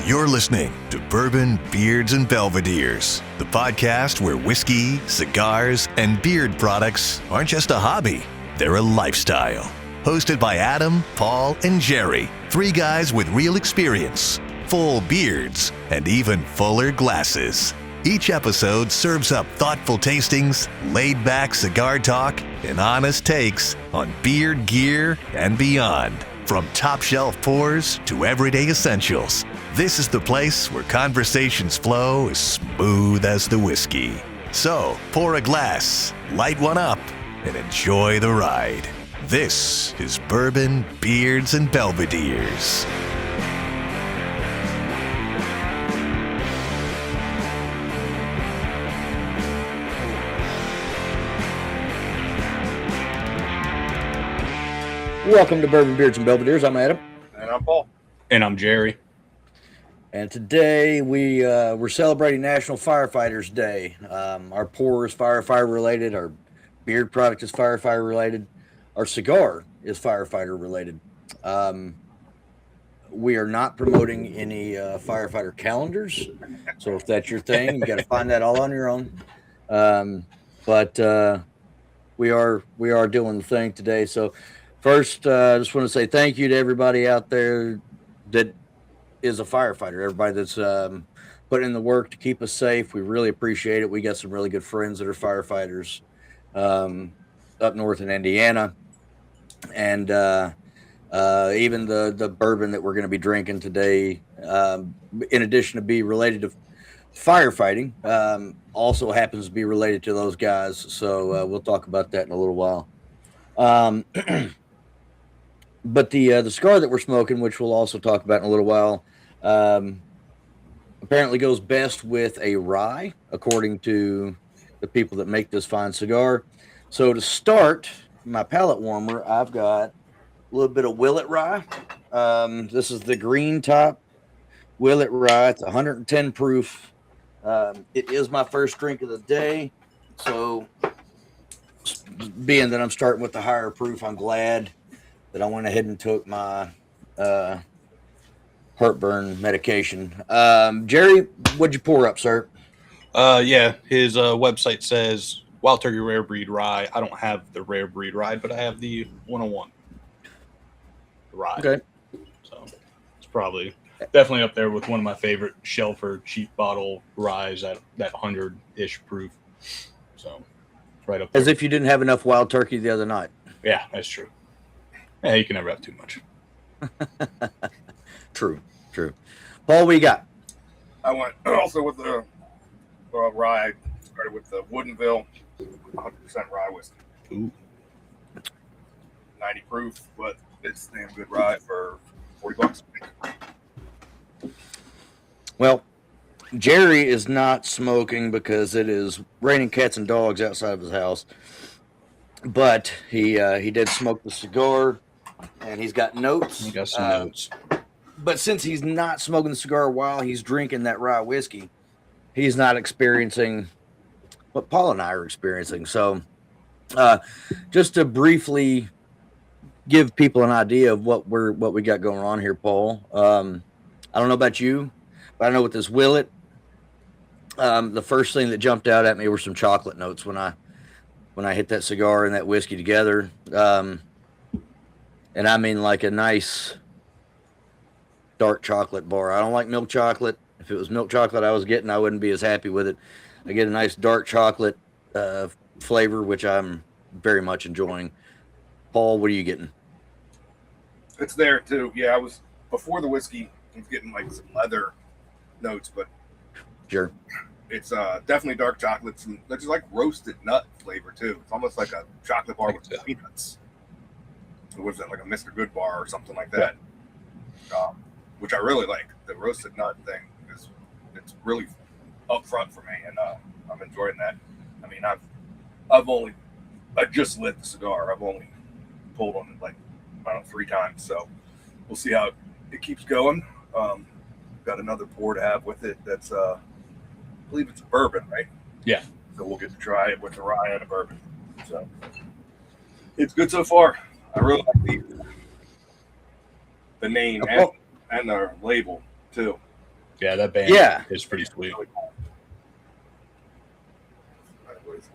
You're listening to Bourbon, Beards, and Belvederes, the podcast where whiskey, cigars, and beard products aren't just a hobby, they're a lifestyle. Hosted by Adam, Paul, and Jerry, three guys with real experience, full beards, and even fuller glasses. Each episode serves up thoughtful tastings, laid-back cigar talk, and honest takes on beard gear and beyond. From top-shelf pours to everyday essentials, this is the place where conversations flow as smooth as the whiskey. So, pour a glass, light one up, and enjoy the ride. This is Bourbon, Beards, and Belvederes. Welcome to Bourbon, Beards, and Belvederes. I'm Adam. And I'm Paul. And I'm Jerry. And today we're celebrating National Firefighters Day. Our pour is firefighter related. Our beard product is firefighter related. Our cigar is firefighter related. We are not promoting any firefighter calendars. So if that's your thing, you got to find that all on your own. But we are doing the thing today. So first, I just want to say thank you to everybody out there that is a firefighter, everybody that's putting in the work to keep us safe. We really appreciate it. We got some really good friends that are firefighters up north in Indiana. And even the bourbon that we're going to be drinking today, in addition to be related to firefighting, also happens to be related to those guys. So we'll talk about that in a little while. But the cigar that we're smoking, which we'll also talk about in a little while, apparently goes best with a rye, according to the people that make this fine cigar. So to start my palate warmer, I've got a little bit of Willet rye. This is the green top Willet rye. It's 110 proof. It is my first drink of the day. So being that I'm starting with the higher proof, I'm glad that I went ahead and took my heartburn medication. Jerry, what'd you pour up, sir? Yeah, his website says Wild Turkey Rare Breed Rye. I don't have the Rare Breed Rye, but I have the 101 rye. Okay. So it's probably definitely up there with one of my favorite shelfer cheap bottle ryes at that 100-ish proof. So it's right up there. As if you didn't have enough wild turkey the other night. Yeah, that's true. Yeah, you can never have too much. True. Paul, what you got? I went also with the rye. Started with the Woodinville 100% rye whiskey. Ooh. 90 proof, but it's damn good rye for $40. Well, Jerry is not smoking because it is raining cats and dogs outside of his house. But he did smoke the cigar, and he's got notes. He got some notes. But since he's not smoking the cigar while he's drinking that rye whiskey, he's not experiencing what Paul and I are experiencing. So just to briefly give people an idea of what we got going on here, Paul. I don't know about you, but I know with this Willet, the first thing that jumped out at me were some chocolate notes when I hit that cigar and that whiskey together. And I mean like a nice dark chocolate bar. I don't like milk chocolate. If it was milk chocolate I was getting, I wouldn't be as happy with it. I get a nice dark chocolate flavor, which I'm very much enjoying. Paul, what are you getting? It's there too. Yeah, I was before the whiskey. I was getting like some leather notes, but Sure. it's definitely dark chocolates and there's like roasted nut flavor too. It's almost like a chocolate bar with peanuts. What was that, like a Mr. Good bar or something like that? Which I really like. The roasted nut thing it's really up front for me, and I'm enjoying that. I mean, I just lit the cigar. I've only pulled on it like I don't know 3 times, so we'll see how it keeps going. Got another pour to have with it. That's I believe it's a bourbon, right? Yeah. So we'll get to try it with the rye and a bourbon. So it's good so far. I really like the name and the label too. Yeah, that band is pretty sweet.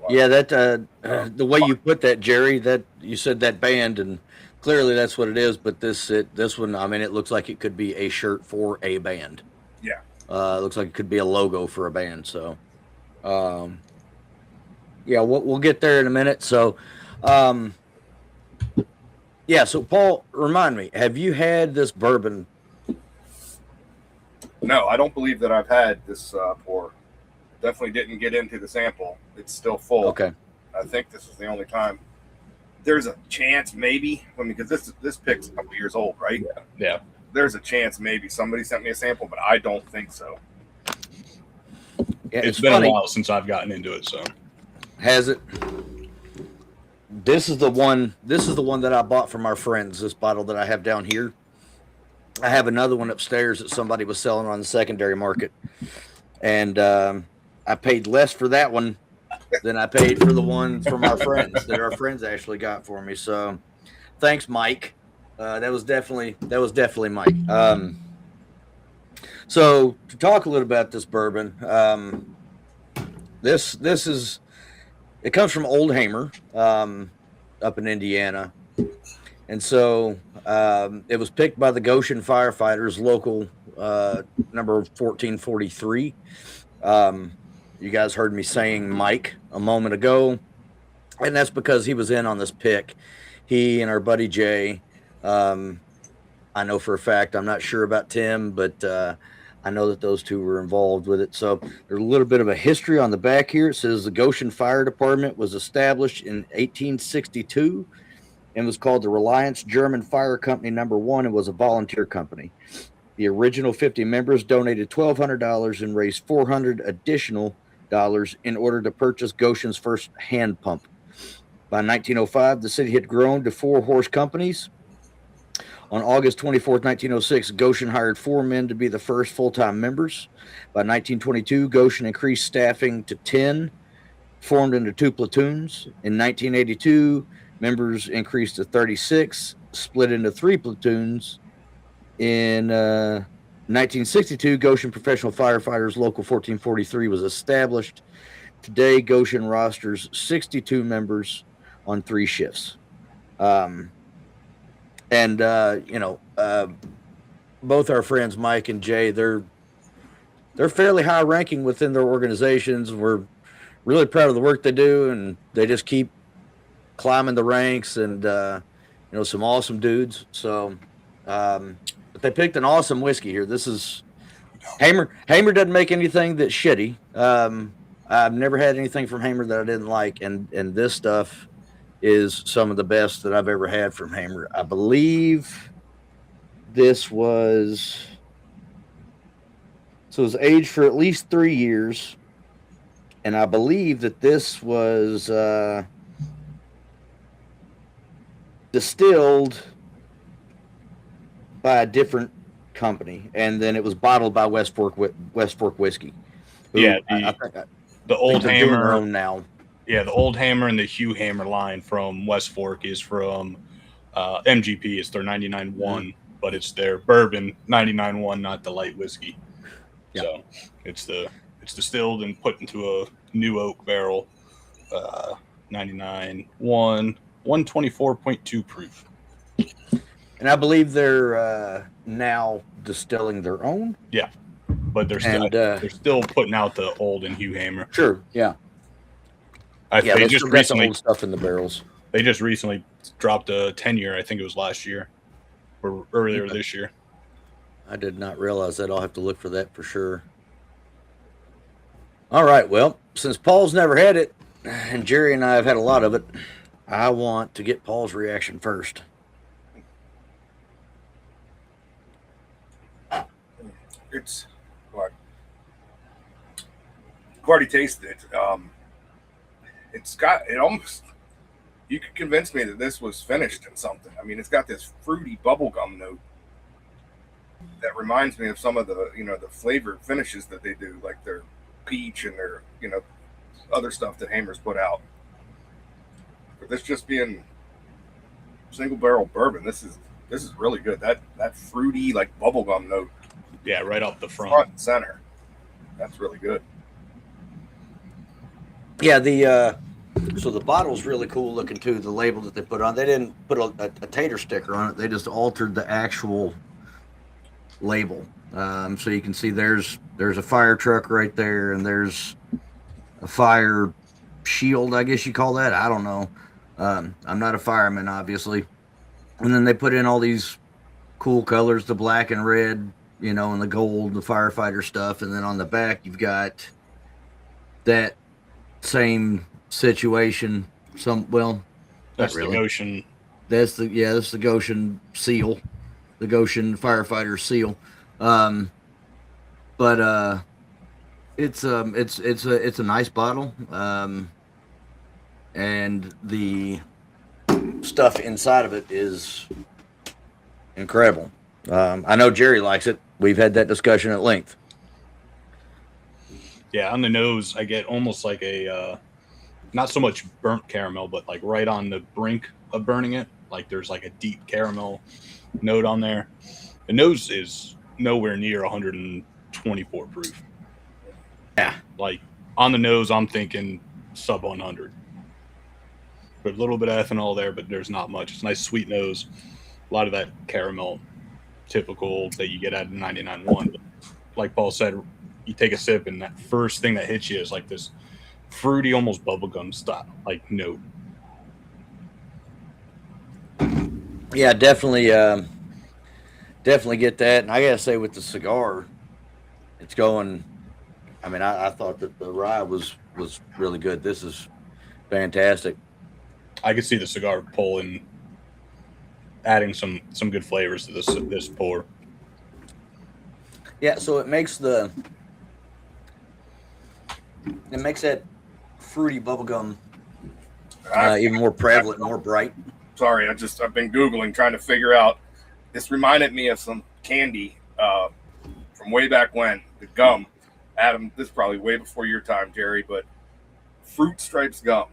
Yeah, that the way you put that, Jerry, that you said that band, and clearly that's what it is. But this one, I mean, it looks like it could be a shirt for a band. Yeah. It looks like it could be a logo for a band. So, yeah, we'll get there in a minute. So, yeah. So, Paul, remind me, have you had this bourbon? No, I don't believe that I've had this pour. Definitely didn't get into the sample. It's still full. Okay. I think this is the only time. There's a chance, maybe, because this pick's a couple years old, right? Yeah. There's a chance maybe somebody sent me a sample, but I don't think so. Yeah, it's been funny. A while since I've gotten into it, so. Has it? This is the one that I bought from our friends, this bottle that I have down here. I have another one upstairs that somebody was selling on the secondary market. And I paid less for that one than I paid for the one from our friends that our friends actually got for me. So thanks, Mike. That was definitely Mike. So to talk a little about this bourbon, this is, it comes from Old Hammer up in Indiana. And so it was picked by the Goshen Firefighters Local, number 1443. You guys heard me saying Mike a moment ago, and that's because he was in on this pick. He and our buddy Jay. I know for a fact, I'm not sure about Tim, but I know that those two were involved with it. So there's a little bit of a history on the back here. It says the Goshen Fire Department was established in 1862 and was called the Reliance German Fire Company No. 1 and was a volunteer company. The original 50 members donated $1,200 and raised $400 additional in order to purchase Goshen's first hand pump. By 1905, the city had grown to 4 horse companies. On August 24, 1906, Goshen hired 4 men to be the first full-time members. By 1922, Goshen increased staffing to 10, formed into 2 platoons. In 1982, members increased to 36, split into 3 platoons. In 1962, Goshen Professional Firefighters Local 1443 was established. Today, Goshen rosters 62 members on 3 shifts. Both our friends Mike and Jay, they're fairly high ranking within their organizations. We're really proud of the work they do, and they just keep climbing the ranks, and some awesome dudes. So but they picked an awesome whiskey here. This is Hammer doesn't make anything that's shitty. I've never had anything from Hammer that I didn't like, and this stuff is some of the best that I've ever had from Hammer. I believe this was aged for at least 3 years, and I believe that this was distilled by a different company, and then it was bottled by West Fork Whiskey. Yeah, the Old Hammer now. Yeah, the Old Hammer and the Hugh Hammer line from West Fork is from MGP. It's their 99.1, but it's their bourbon 99.1, not the light whiskey. Yeah. So it's distilled and put into a new oak barrel, 99.1, 124.2 proof. And I believe they're now distilling their own. Yeah, but they're still putting out the Old and Hugh Hammer. Sure, yeah. They just recently got the old stuff in the barrels. They just recently dropped a 10-year. I think it was last year or earlier this year. I did not realize that. I'll have to look for that for sure. All right. Well, since Paul's never had it, and Jerry and I have had a lot of it, I want to get Paul's reaction first. It's what? I've already tasted it. It almost, you could convince me that this was finished in something. I mean, it's got this fruity bubblegum note that reminds me of some of the, the flavor finishes that they do, like their peach and their, other stuff that Hammer's put out. But this just being single barrel bourbon, this is really good. That fruity, like bubblegum note Yeah, right up the front and center. That's really good. Yeah, so the bottle's really cool looking too. The label that they put on, they didn't put a tater sticker on it. They just altered the actual label. So you can see there's a fire truck right there, and there's a fire shield, I guess you call that. I don't know. I'm not a fireman, obviously. And then they put in all these cool colors, the black and red, you know, and the gold, the firefighter stuff. And then on the back, you've got that same situation. That's not really. The Goshen. That's the Goshen seal, the Goshen Firefighter seal. But it's a nice bottle. And the stuff inside of it is incredible. I know Jerry likes it. We've had that discussion at length. Yeah, on the nose, I get almost like a not so much burnt caramel, but like right on the brink of burning it. Like there's like a deep caramel note on there. The nose is nowhere near 124 proof. Yeah. Like on the nose, I'm thinking sub 100. But a little bit of ethanol there, but there's not much. It's a nice sweet nose. A lot of that caramel, typical that you get out of 99.1. Like Paul said, you take a sip, and that first thing that hits you is like this fruity, almost bubblegum style, like note. Yeah, definitely get that. And I gotta say, with the cigar, it's going. I mean, I thought that the rye was really good. This is fantastic. I could see the cigar pulling, adding some good flavors to this pour. Yeah, so it makes that fruity bubblegum even more prevalent, more bright. Sorry, I've been Googling trying to figure out. This reminded me of some candy from way back when, the gum. Adam, this is probably way before your time, Jerry, but Fruit Stripes gum.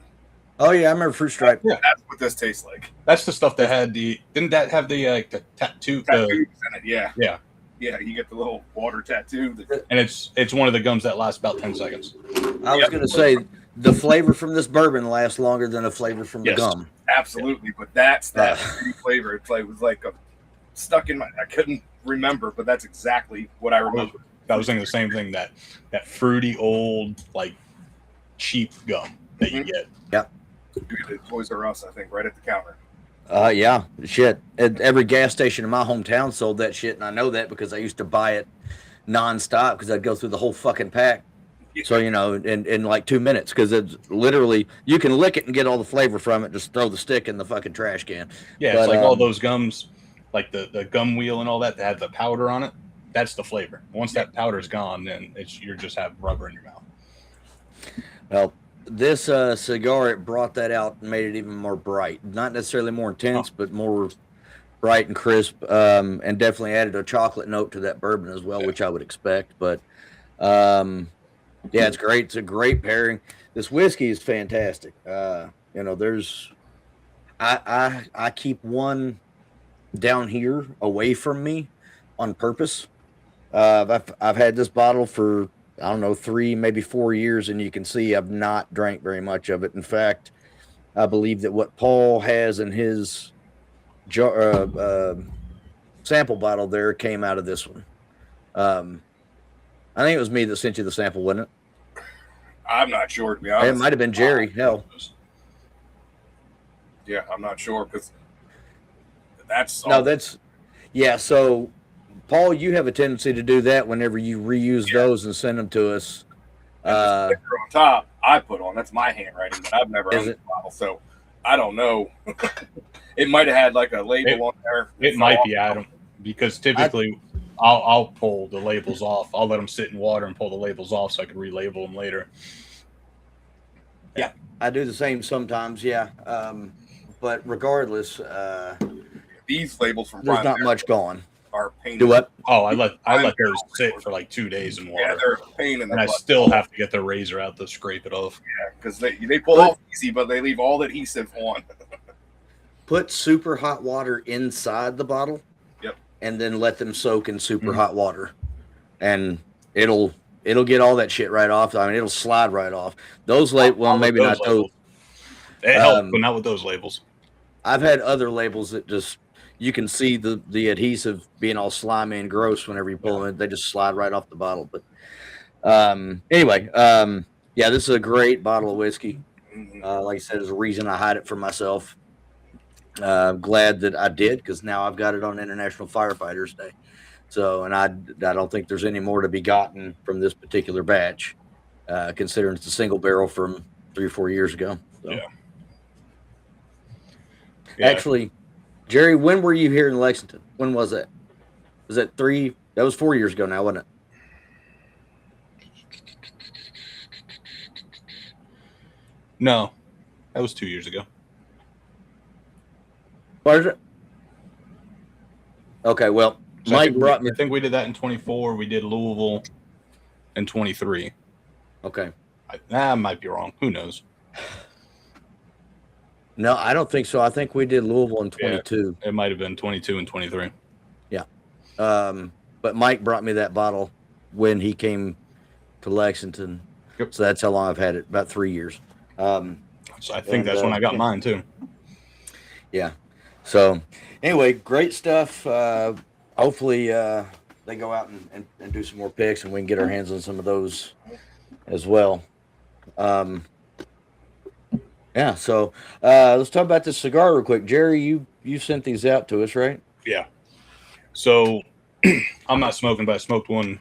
Oh yeah, I remember Fruit Stripe. Yeah, that's what this tastes like. That's the stuff that had didn't that have the tattoo? Tattoos in it, yeah. Yeah. Yeah, you get the little water tattoo. And it's one of the gums that lasts about 10 seckons. I was going to say, the flavor from this bourbon lasts longer than a flavor from the gum. Absolutely, but that's that flavor. It was like stuck in my. I couldn't remember, but that's exactly what I remember. I was thinking the same thing. That fruity old like cheap gum that you get. Yep. Toys R Us, I think, right at the counter. Yeah, shit. Every gas station in my hometown sold that shit, and I know that because I used to buy it nonstop because I'd go through the whole fucking pack. Yeah. So, you know, in like 2 minutes, because it's literally, you can lick it and get all the flavor from it, just throw the stick in the fucking trash can. Yeah, but, it's like all those gums, like the gum wheel and all that have the powder on it. That's the flavor. Once that powder's gone, then you just have rubber in your mouth. Well, this cigar, it brought that out and made it even more bright. Not necessarily more intense, but more bright and crisp, and definitely added a chocolate note to that bourbon as well, which I would expect. But, yeah, it's great. It's a great pairing. This whiskey is fantastic. You know, I keep one down here away from me on purpose. I've had this bottle for, I don't know, 3, maybe 4 years, and you can see I've not drank very much of it. In fact, I believe that what Paul has in his sample bottle there came out of this one. I think it was me that sent you the sample, wasn't it? I'm not sure, to be honest. It might have been Jerry. Hell. Yeah, I'm not sure because that's yeah. So, Paul, you have a tendency to do that whenever you reuse those and send them to us. The sticker on top, I put on. That's my handwriting, but I've never owned the bottle, so I don't know. It might have had like a label on there. It might be, Adam, because typically I'll pull the labels off. I'll let them sit in water and pull the labels off so I can relabel them later. Yeah, I do the same sometimes. Yeah, but regardless, these labels from there's not much gone. Are pain. Do what? Oh, I let those sit for like 2 days in water. Yeah, they're a pain in the butt. And I still have to get the razor out to scrape it off. Yeah, because they pull off easy, but they leave all the adhesive on. Put super hot water inside the bottle. Yep. And then let them soak in super hot water. and it'll get all that shit right off. I mean, it'll slide right off. Those labels, well, maybe not those. They help, but not with those labels. I've had other labels that just you can see the adhesive being all slimy and gross whenever you pull them in. They just slide right off the bottle. But anyway, yeah, this is a great bottle of whiskey. Like I said, there's a reason I hide it from myself. Glad that I did, because now I've got it on International Firefighters Day. So, and I don't think there's any more to be gotten from this particular batch, considering it's a single barrel from 3 or 4 years ago. So. Yeah. Actually, Jerry, when were you here in Lexington? When was that? Was that 3? That was 4 years ago now, wasn't it? No, that was 2 years ago. What is it? Okay, well, So Mike brought me. I think we did that in 24. We did Louisville in 23. Okay. I might be wrong. Who knows? No, I don't think so. I think we did Louisville in 22. Yeah, it might have been 22 and 23. Yeah. But Mike brought me that bottle when he came to Lexington. Yep. So that's how long I've had it, about 3 years. So I think that's when I got mine too. Yeah. So anyway, great stuff. Hopefully they go out and do some more picks, and we can get our hands on some of those as well. Yeah, so let's talk about this cigar real quick. Jerry, you sent these out to us, right? Yeah. So I'm not smoking, but I smoked one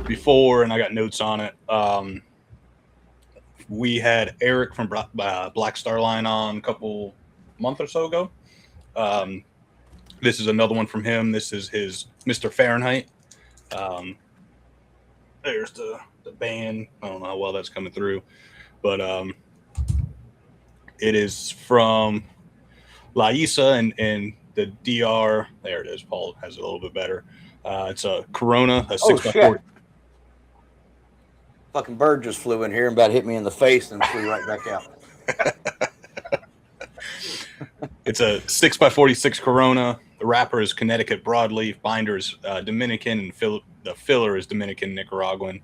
before, and I got notes on it. We had Eric from Black Star Line on a couple month or so ago. This is another one from him. This is his Mr. Fahrenheit. There's the band. I don't know how well that's coming through, but it is from La Isa and the DR. There it is. Paul has it a little bit better. It's a Corona, a 6x40. Fucking bird just flew in here and about hit me in the face and flew right back out. It's a 6x46 Corona. The wrapper is Connecticut broadleaf. Binder's Dominican, and the filler is Dominican Nicaraguan.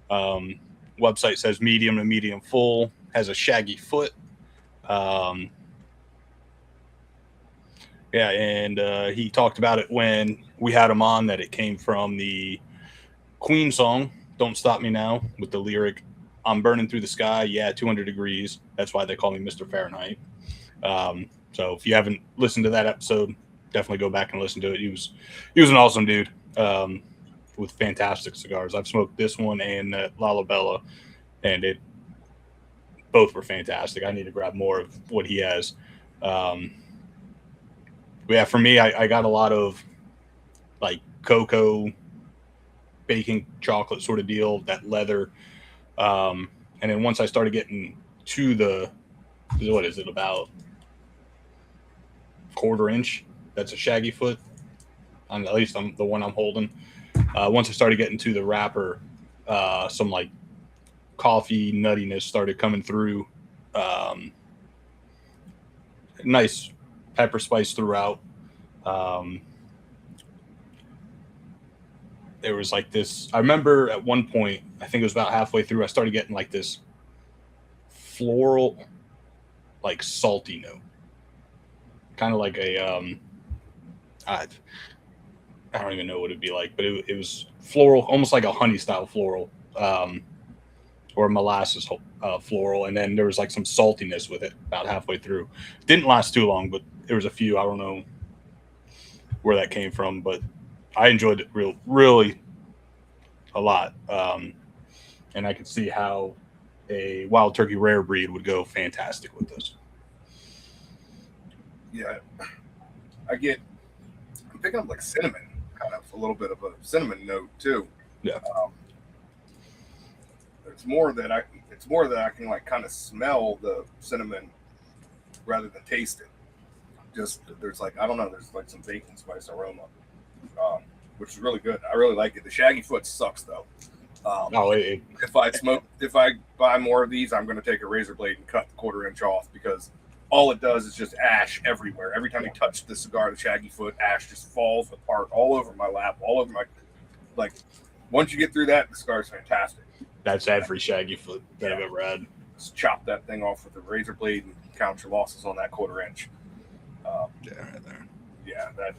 Website says medium to medium full. Has a shaggy foot. Yeah, and he talked about it when we had him on, that it came from the Queen song, Don't Stop Me Now, with the lyric, I'm burning through the sky, yeah, 200 degrees. That's why they call me Mr. Fahrenheit. So if you haven't listened to that episode, definitely go back and listen to it. He was an awesome dude with fantastic cigars. I've smoked this one and Lalabella, and both were fantastic. I need to grab more of what he has. But yeah, for me, I got a lot of like cocoa, baking chocolate sort of deal, that leather. And then once I started getting to what is it, about quarter inch? That's a shaggy foot. At least I'm the one I'm holding. Once I started getting to the wrapper, some like coffee nuttiness started coming through. Nice pepper spice throughout. There was like this, I remember at one point, I think it was about halfway through, I started getting like this floral, like salty note. Kind of like a, I don't even know what it'd be like, but it was floral, almost like a honey style floral, or molasses floral. And then there was like some saltiness with it about halfway through. Didn't last too long, but there was a few, I don't know where that came from, but I enjoyed it really a lot. And I could see how a Wild Turkey Rare Breed would go fantastic with this. Yeah, I'm picking up like cinnamon, kind of a little bit of a cinnamon note too. Yeah. It's more that I can like kind of smell the cinnamon rather than taste it. Just there's like, I don't know, there's like some baking spice aroma, which is really good. I really like it. The shaggy foot sucks though. If I buy more of these, I'm going to take a razor blade and cut the quarter inch off, because all it does is just ash everywhere. Every time you touch the cigar, the shaggy foot, ash just falls apart all over my lap, all over my like once you get through that, the cigar is fantastic. That's every Shaggy foot that I've ever had. Just chop that thing off with a razor blade and count your losses on that 1/4 inch. Right there. Yeah, that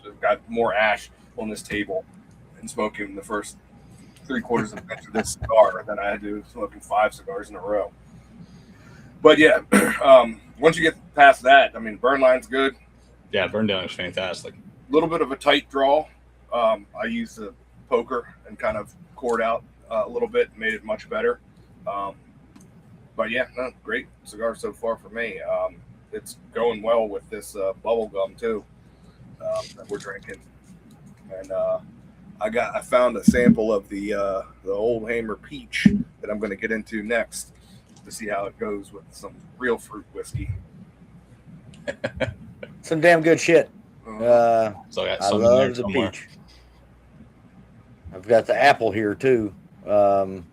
I've got more ash on this table and smoking the first 3/4 of an inch of this cigar than I had to smoking 5 cigars in a row. But yeah, once you get past that, I mean, burn line's good. Yeah, burn down is fantastic. A little bit of a tight draw. I used a poker and kind of cored out a little bit, made it much better. But yeah, no, great cigar so far for me. It's going well with this bubblegum too that we're drinking. And I found a sample of the old Hammer Peach that I'm going to get into next to see how it goes with some real fruit whiskey. Some damn good shit. So I love the peach. I've got the apple here too. That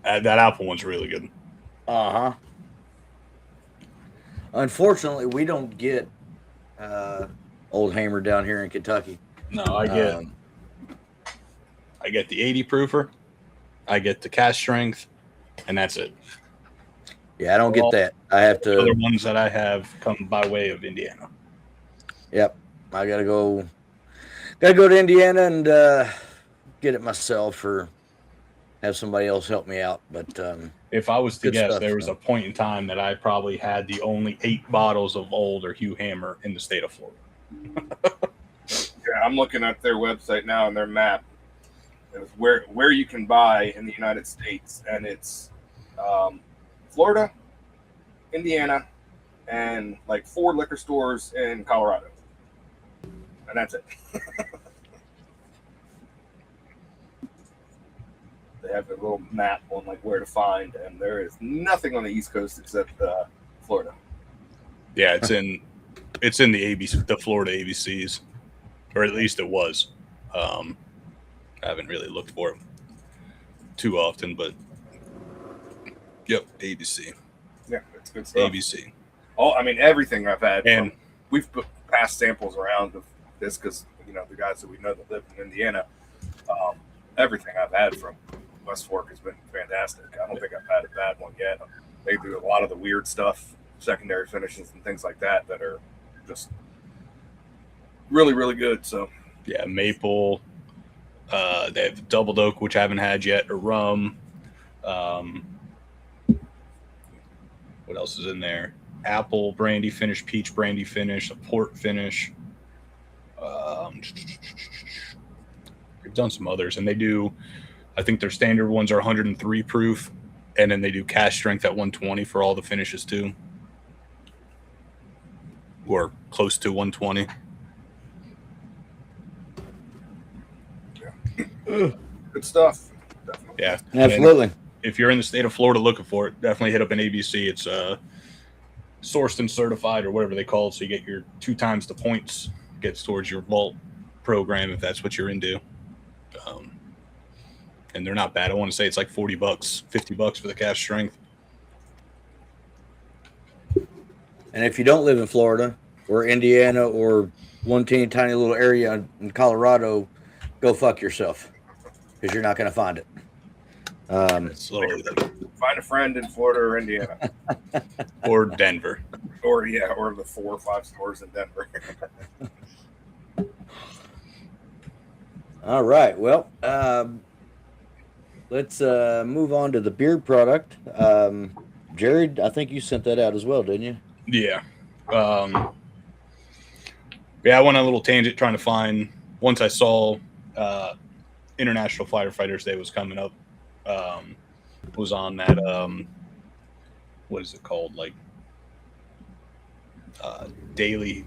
apple one's really good. Uh-huh. Unfortunately, we don't get Old Hammer down here in Kentucky. No, I get the 80 proofer, I get the cast strength, and that's it. Yeah, I don't get that. I have to. Other ones that I have come by way of Indiana. Yep, I gotta go to Indiana and get it myself, or have somebody else help me out. But if I was to guess, stuff, there was a point in time that I probably had the only 8 bottles of Old or Hugh Hammer in the state of Florida. Yeah, I'm looking at their website now and their map. It's where you can buy in the United States, and it's Florida, Indiana, and like 4 liquor stores in Colorado, and that's it. They have a little map on like where to find, and there is nothing on the East Coast except Florida. Yeah, it's in the ABC, the Florida ABCs, or at least it was. I haven't really looked for it too often, but yep, ABC. Yeah, it's good stuff. ABC. I mean, everything I've had, and we've passed samples around of this because the guys that we know that live in Indiana. Everything I've had from West Fork has been fantastic. I don't think I've had a bad one yet. They do a lot of the weird stuff, secondary finishes and things like that are just really, really good. So yeah, maple. They have doubled oak, which I haven't had yet, or rum. What else is in there? Apple brandy finish, peach brandy finish, a port finish. We've done some others, and they do. I think their standard ones are 103 proof, and then they do cast strength at 120 for all the finishes too, or close to 120. Good stuff. Definitely. Yeah, absolutely. And if you're in the state of Florida looking for it, definitely hit up an ABC. It's sourced and certified, or whatever they call it, so you get your 2 times the points gets towards your vault program if that's what you're into. And they're not bad. I want to say it's like $40, $50 for the cast strength. And if you don't live in Florida or Indiana or one tiny little area in Colorado, go fuck yourself, because you're not going to find it. Find a friend in Florida or Indiana. Or Denver. Or the 4 or 5 stores in Denver. All right. Well, let's move on to the beard product. Jared, I think you sent that out as well, didn't you? Yeah. I went on a little tangent trying to find, once I saw International Firefighters Day was coming up, was on that, what is it called? Like daily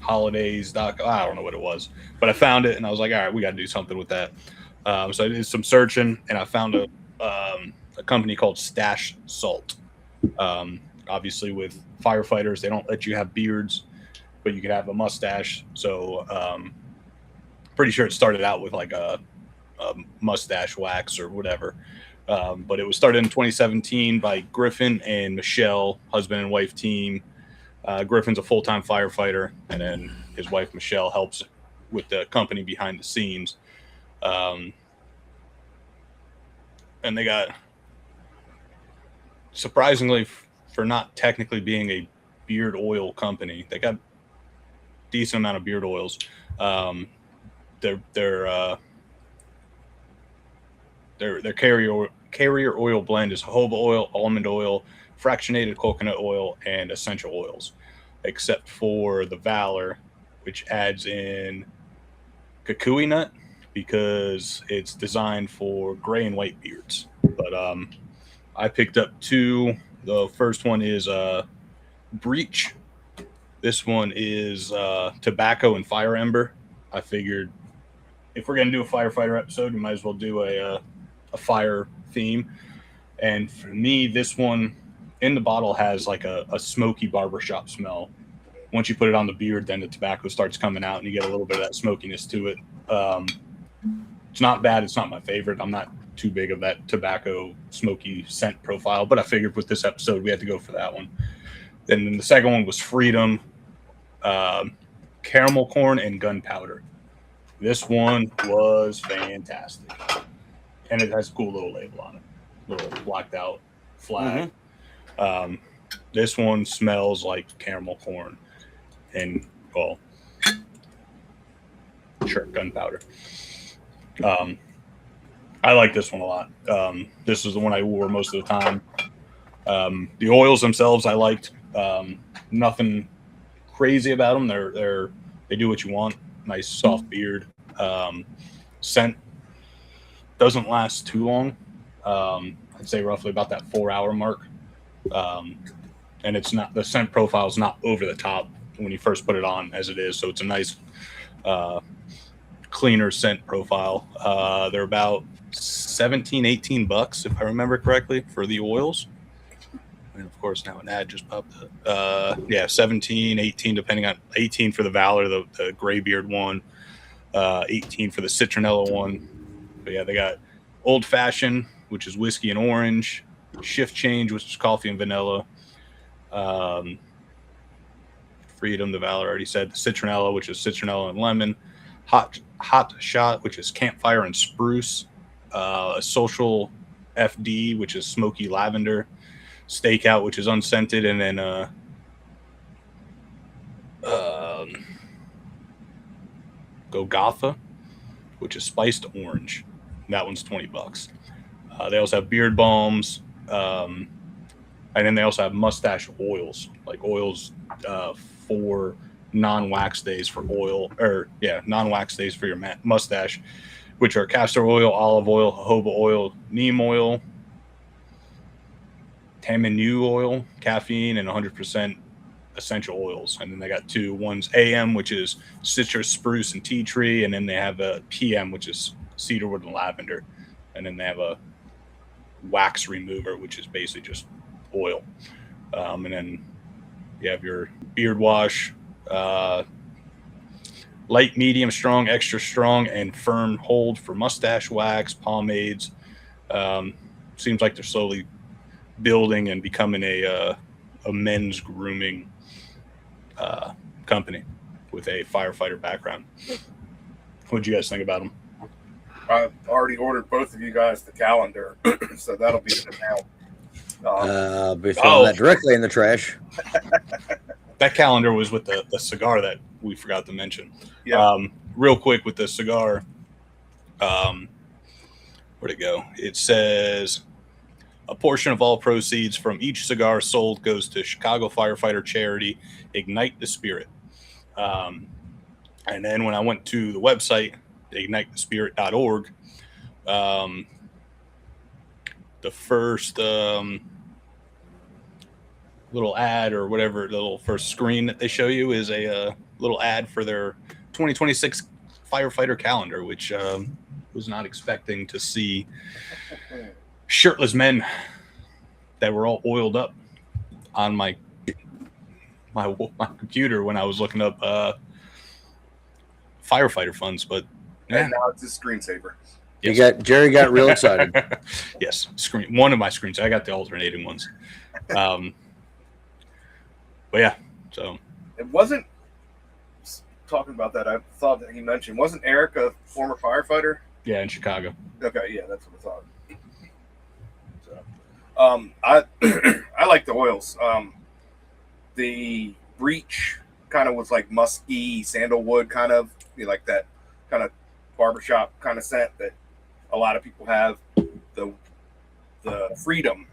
holidays. I don't know what it was, but I found it and I was like, all right, we got to do something with that. So I did some searching and I found a company called Stache Salt. Obviously with firefighters, they don't let you have beards, but you can have a mustache. So pretty sure it started out with like a mustache wax or whatever. But it was started in 2017 by Griffin and Michelle, husband and wife team. Griffin's a full-time firefighter, and then his wife Michelle helps with the company behind the scenes. And they got, surprisingly, for not technically being a beard oil company, they got decent amount of beard oils. Their carrier oil blend is jojoba oil, almond oil, fractionated coconut oil, and essential oils, except for the Valor, which adds in kukui nut because it's designed for gray and white beards. But I picked up 2. The first one is Breach. This one is tobacco and fire ember. I figured if we're going to do a firefighter episode, we might as well do a fire theme. And for me, this one in the bottle has like a smoky barbershop smell. Once you put it on the beard, then the tobacco starts coming out and you get a little bit of that smokiness to it. It's not bad. It's not my favorite. I'm not too big of that tobacco smoky scent profile, but I figured with this episode, we had to go for that one. Then the second one was Freedom, caramel corn, and gunpowder. This one was fantastic. And it has a cool little label on it. Little blacked out flag. Mm-hmm. This one smells like caramel corn and, well, sure, gunpowder. I like this one a lot. This is the one I wore most of the time. The oils themselves I liked. Nothing crazy about them. They do what you want. Nice soft beard. Scent doesn't last too long. I'd say roughly about that 4-hour mark. And it's not, the scent profile is not over the top when you first put it on as it is. So it's a nice, cleaner scent profile. They're about $17-18 if I remember correctly for the oils. And of course now an ad just popped up. 17-18 depending on 18 for the Valor, the graybeard one, 18 for the citronella one. But yeah, they got Old Fashioned, which is whiskey and orange, Shift Change, which is coffee and vanilla, Freedom, the Valor already said, the citronella, which is citronella and lemon, Hot Shot, which is campfire and spruce, a Social FD, which is smoky lavender, Stakeout, which is unscented, and then Golgotha, which is spiced orange. That one's $20. They also have beard balms, and then they also have mustache oils, like oils for non-wax days for oil, non-wax days for your mustache, which are castor oil, olive oil, jojoba oil, neem oil, tamanu oil, caffeine, and 100% essential oils. And then they got 2. One's AM, which is citrus, spruce, and tea tree, and then they have a PM, which is cedarwood and lavender. And then they have a wax remover, which is basically just oil. And then you have your beard wash, light, medium, strong, extra strong, and firm hold for mustache wax, pomades. Seems like they're slowly building and becoming a men's grooming company with a firefighter background. What do you guys think about them? I've already ordered both of you guys the calendar, so that'll be in the mail. Be throwing that directly in the trash. That calendar was with the cigar that we forgot to mention. Yeah. Real quick with the cigar, where'd it go? It says a portion of all proceeds from each cigar sold goes to Chicago firefighter charity Ignite the Spirit. And then when I went to the website, ignitethespirit.org, the first little ad or whatever, the little first screen that they show you is a little ad for their 2026 firefighter calendar, which was not expecting to see shirtless men that were all oiled up on my computer when I was looking up firefighter funds. But yeah. And now it's a screensaver. Yes. Jerry got real excited. Yes, one of my screens. I got the alternating ones. But yeah, so it wasn't talking about that, I thought that he mentioned, wasn't Eric a former firefighter? Yeah, in Chicago. Okay, yeah, that's what I thought. So, I like the oils. The breach kind of was like musky sandalwood kind of, like that kind of barbershop kind of scent that a lot of people have. The Freedom.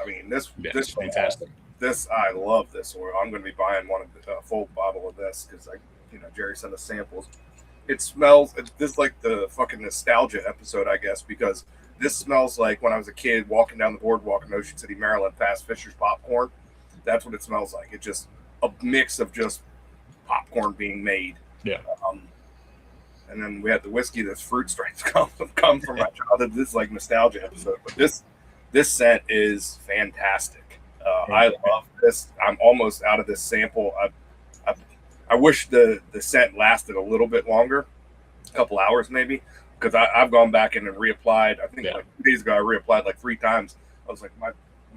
I mean, this fantastic. I love this oil. I'm going to be buying one of the full bottle of this because Jerry sent us samples. It smells. This is like the fucking nostalgia episode, I guess, because this smells like when I was a kid walking down the boardwalk in Ocean City, Maryland, past Fisher's Popcorn. That's what it smells like. It's just a mix of just popcorn being made. Yeah. And then we had the whiskey that's fruit strength come from my childhood. This is like nostalgia episode, but this scent is fantastic. I love this. I'm almost out of this sample. I wish the scent lasted a little bit longer, a couple hours maybe, because I've gone back in and reapplied. I think like 2 days ago I reapplied like 3 times. I was like, my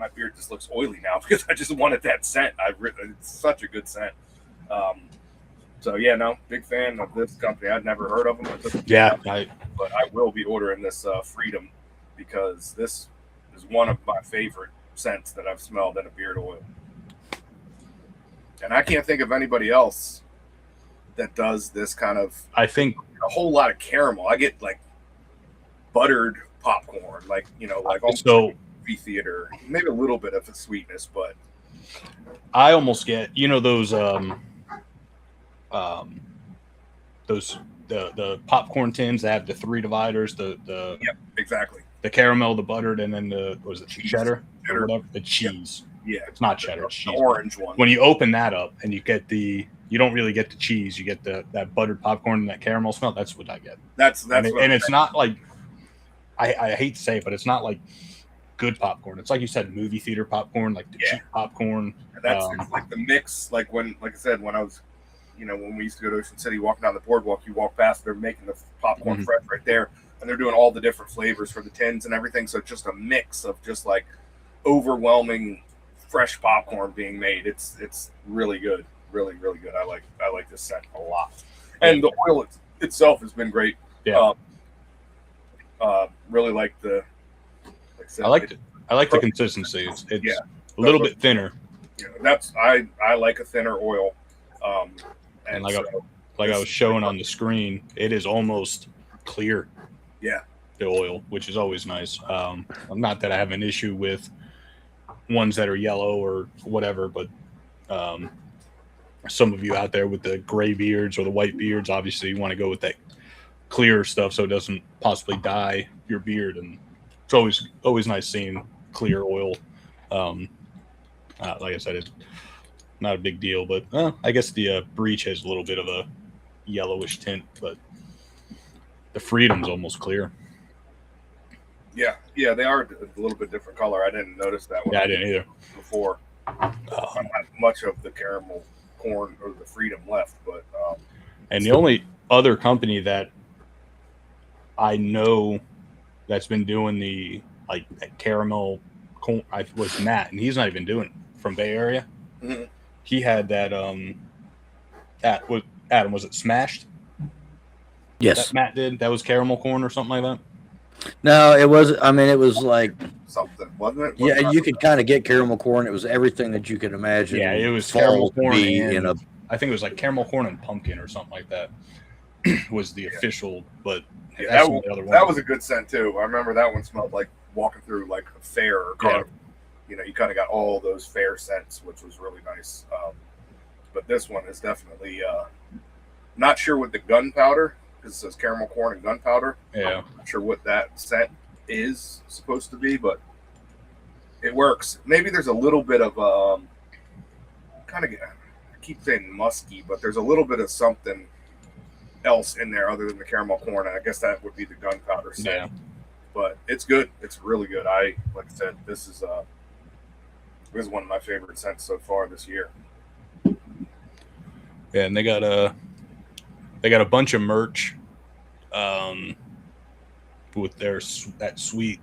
beard just looks oily now because I just wanted that scent. It's such a good scent. So yeah, no, big fan of this company. I'd never heard of them. But I will be ordering this Freedom because this is one of my favorite scents that I've smelled in a beard oil. And I can't think of anybody else that does this kind of. I think a whole lot of caramel. I get like buttered popcorn, like almost so. Like movie theater, maybe a little bit of a sweetness, but I almost get those the popcorn tins that have the 3 dividers, the yep, exactly. The caramel, the buttered, and then the cheddar or whatever, the cheese. Yeah, it's not cheddar, it's cheese. The orange one. When you open that up and you get you don't really get the cheese, you get that buttered popcorn and that caramel smell. That's what I get. That's and it's not like I hate to say it, but it's not like good popcorn. It's like you said, movie theater popcorn, like the cheap popcorn. And that's it's like the mix. Like I said, when I was, when we used to go to Ocean City, walking down the boardwalk, you walk past, they're making the popcorn fresh right there, and they're doing all the different flavors for the tins and everything. So it's just a mix of just like overwhelming fresh popcorn being made. It's really good, really really good. I like this scent a lot, and the oil itself has been great. Yeah. Really like the. I like it. I like the consistency. It's a little bit thinner. Yeah, I like a thinner oil. And like I was showing on the screen, it is almost clear. Yeah. The oil, which is always nice. Not that I have an issue with ones that are yellow or whatever, but some of you out there with the gray beards or the white beards, obviously you want to go with that clear stuff so it doesn't possibly dye your beard, and it's always nice seeing clear oil. Like I said, it's not a big deal, but I guess the breach has a little bit of a yellowish tint, but the Freedom's almost clear. Yeah, they are a little bit different color. I didn't notice that one. Yeah, I didn't either. Before, not much of the caramel corn or the Freedom left, but and the only other company that I know that's been doing the that caramel corn was Matt, and he's not even doing it from Bay Area. Mm-hmm. He had that Adam, was it Smashed? Yes. That Matt did. That was caramel corn or something like that. No, it was. I mean, it was like something, wasn't it? Yeah, you could kind of get caramel corn. It was everything that you could imagine. Yeah, it was caramel corn. And, I think it was like caramel corn and pumpkin or something like that was the official. But that was a good scent too. I remember that one smelled like walking through like a fair or carnival. You kind of got all those fair scents, which was really nice. But this one is definitely not sure what the gunpowder, because it says caramel corn and gunpowder. Yeah. I'm not sure what that scent is supposed to be, but it works. Maybe there's a little bit of I keep saying musky, but there's a little bit of something else in there other than the caramel corn. And I guess that would be the gunpowder scent. Yeah. But it's good. It's really good. Like I said, this is one of my favorite scents so far this year. Yeah, and they got a bunch of merch with that sweet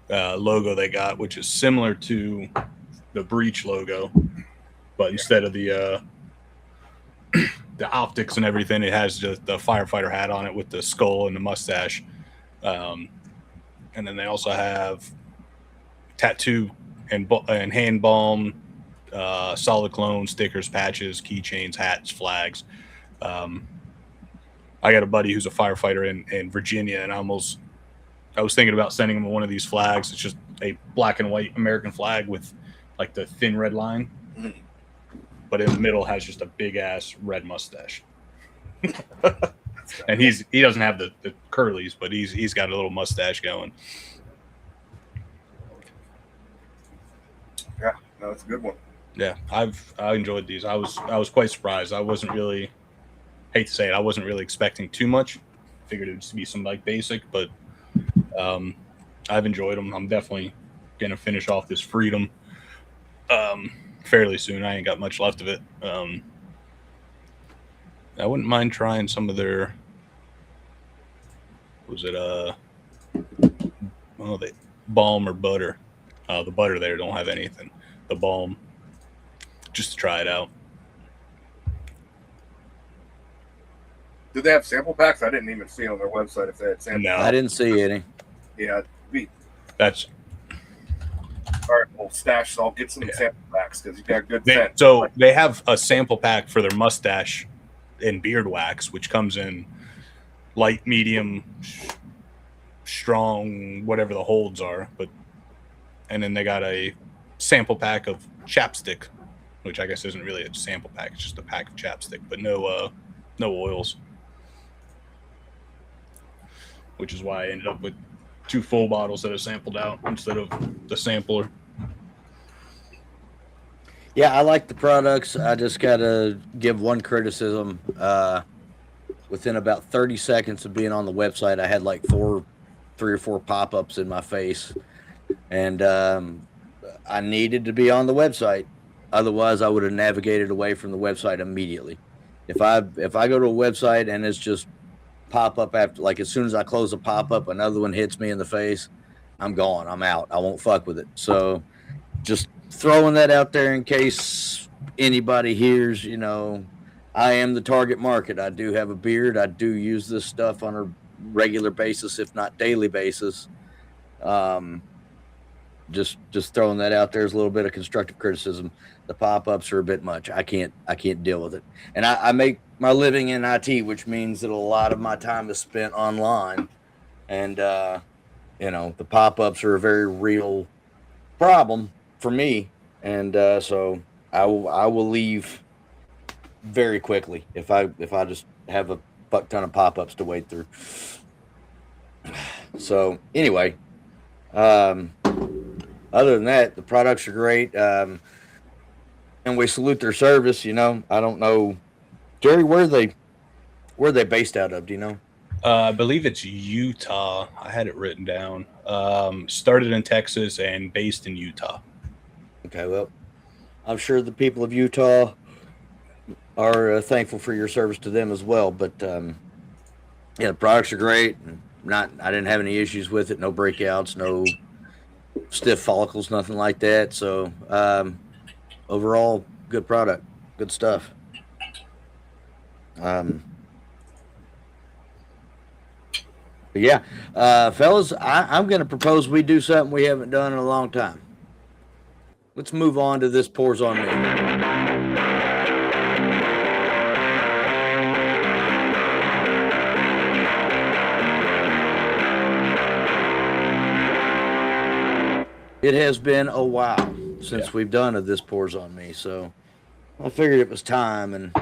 logo they got, which is similar to the Breach logo, but instead of the the optics and everything. It has the firefighter hat on it with the skull and the mustache. And then they also have tattoo and hand balm, solid clone, stickers, patches, keychains, hats, flags. I got a buddy who's a firefighter in Virginia, and I was thinking about sending him one of these flags. It's just a black and white American flag with like the thin red line, but in the middle has just a big ass red mustache. And he doesn't have the curlies, but he's got a little mustache going. Yeah, no, it's a good one. Yeah, I enjoyed these. I was quite surprised. I wasn't really, hate to say it, I wasn't really expecting too much. Figured it would be some like basic, but I've enjoyed them. I'm definitely gonna finish off this Freedom fairly soon. I ain't got much left of it. I wouldn't mind trying some of their, the balm or butter. The butter there don't have anything. The balm, just to try it out. Did they have sample packs? I didn't even see on their website if they had sample No. packs. I didn't see any. Yeah, That's all right. Well, Stache Salt, get some sample packs because you got good they, scent. so they have a sample pack for their mustache and beard wax, which comes in light, medium, strong, whatever the holds are. And then they got a sample pack of chapstick, which I guess isn't really a sample pack; it's just a pack of chapstick, but no oils. Which is why I ended up with 2 full bottles that are sampled out instead of the sampler. Yeah, I like the products. I just gotta give one criticism. Within about 30 seconds of being on the website, I had like 3 or 4 pop-ups in my face, and I needed to be on the website. Otherwise, I would have navigated away from the website immediately. If I go to a website and it's just pop-up after, like as soon as I close a pop-up, another one hits me in the face, I'm gone. I'm out. I won't fuck with it. So just throwing that out there in case anybody hears, I am the target market. I do have a beard. I do use this stuff on a regular basis, if not daily basis. Just throwing that out there as a little bit of constructive criticism. The pop-ups are a bit much. I can't deal with it. And I make my living in IT, which means that a lot of my time is spent online. And the pop-ups are a very real problem for me. And so I will leave very quickly if I just have a fuck ton of pop-ups to wade through. So anyway, other than that, the products are great. And we salute their service. I don't know, Jerry, where are they based out of? Do you know? I believe it's Utah. I had it written down. Started in Texas and based in Utah. Okay, well, I'm sure the people of Utah are thankful for your service to them as well. But the products are great. I didn't have any issues with it. No breakouts, no stiff follicles, nothing like that. So overall, good product, good stuff. But yeah, fellas, I'm going to propose we do something we haven't done in a long time. Let's move on to This Pours on Me. It has been a while since we've done a This Pours on Me, so I figured it was time, and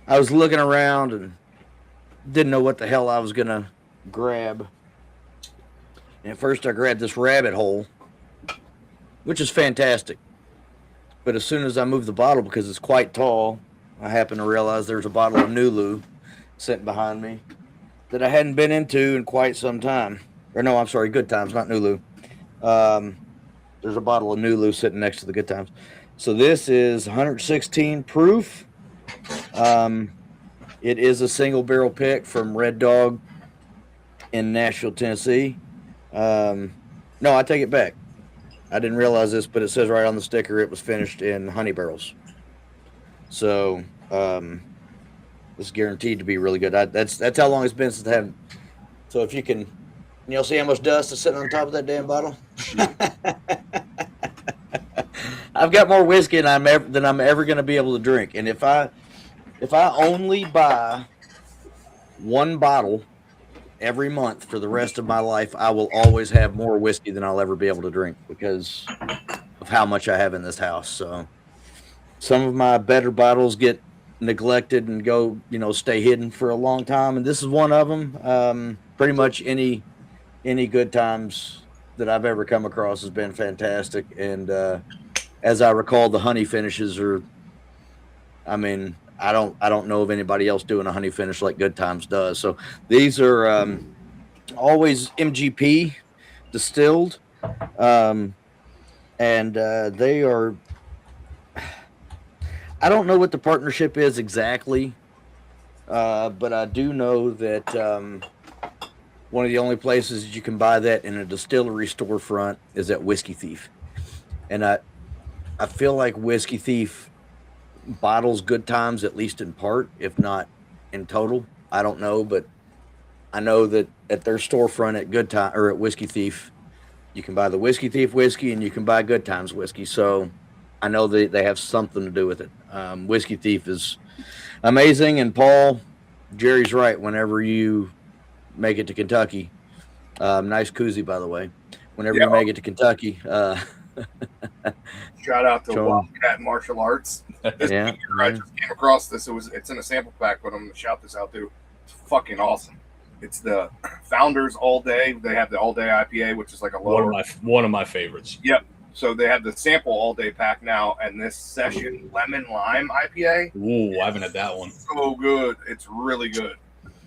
I was looking around and didn't know what the hell I was going to grab. And at first I grabbed this rabbit hole, which is fantastic. But as soon as I moved the bottle, because it's quite tall, I happened to realize there's a bottle of Nulu sitting behind me that I hadn't been into in quite some time. Or no, I'm sorry, Good Times, not Nulu. There's a bottle of Nulu sitting next to the Good Times. So this is 116 proof. It is a single barrel pick from Red Dog in Nashville, Tennessee. No, I take it back. I didn't realize this, but it says right on the sticker it was finished in honey barrels. So It's guaranteed to be really good. That's how long it's been since I haven't. So if you can, see how much dust is sitting on top of that damn bottle. I've got more whiskey than I'm ever going to be able to drink. And if I only buy one bottle every month for the rest of my life, I will always have more whiskey than I'll ever be able to drink because of how much I have in this house. So some of my better bottles get neglected and go, stay hidden for a long time. And this is one of them. Pretty much any good times that I've ever come across has been fantastic. And as I recall, the honey finishes are, I don't know of anybody else doing a honey finish like Good Times does. So these are always MGP distilled. And they are, I don't know what the partnership is exactly, but I do know that one of the only places you can buy that in a distillery storefront is at Whiskey Thief. And I feel like Whiskey Thief bottles Good Times, at least in part, if not in total. I don't know, but I know that at their storefront at Good Time or at Whiskey Thief, you can buy the Whiskey Thief whiskey and you can buy Good Times whiskey. So I know they have something to do with it. Whiskey Thief is amazing. And Paul, Jerry's right. Whenever you make it to Kentucky, nice koozie, by the way. Whenever you make it to Kentucky, shout out to Wildcat Martial Arts. This beer, I just came across this. It's in a sample pack, but I'm going to shout this out too. It's fucking awesome. It's the Founders All Day. They have the All Day IPA, which is like a lower. One of my favorites. Yep. So they have the sample All Day pack now, and this session Lemon Lime IPA. Ooh, I haven't had that one. So good. It's really good.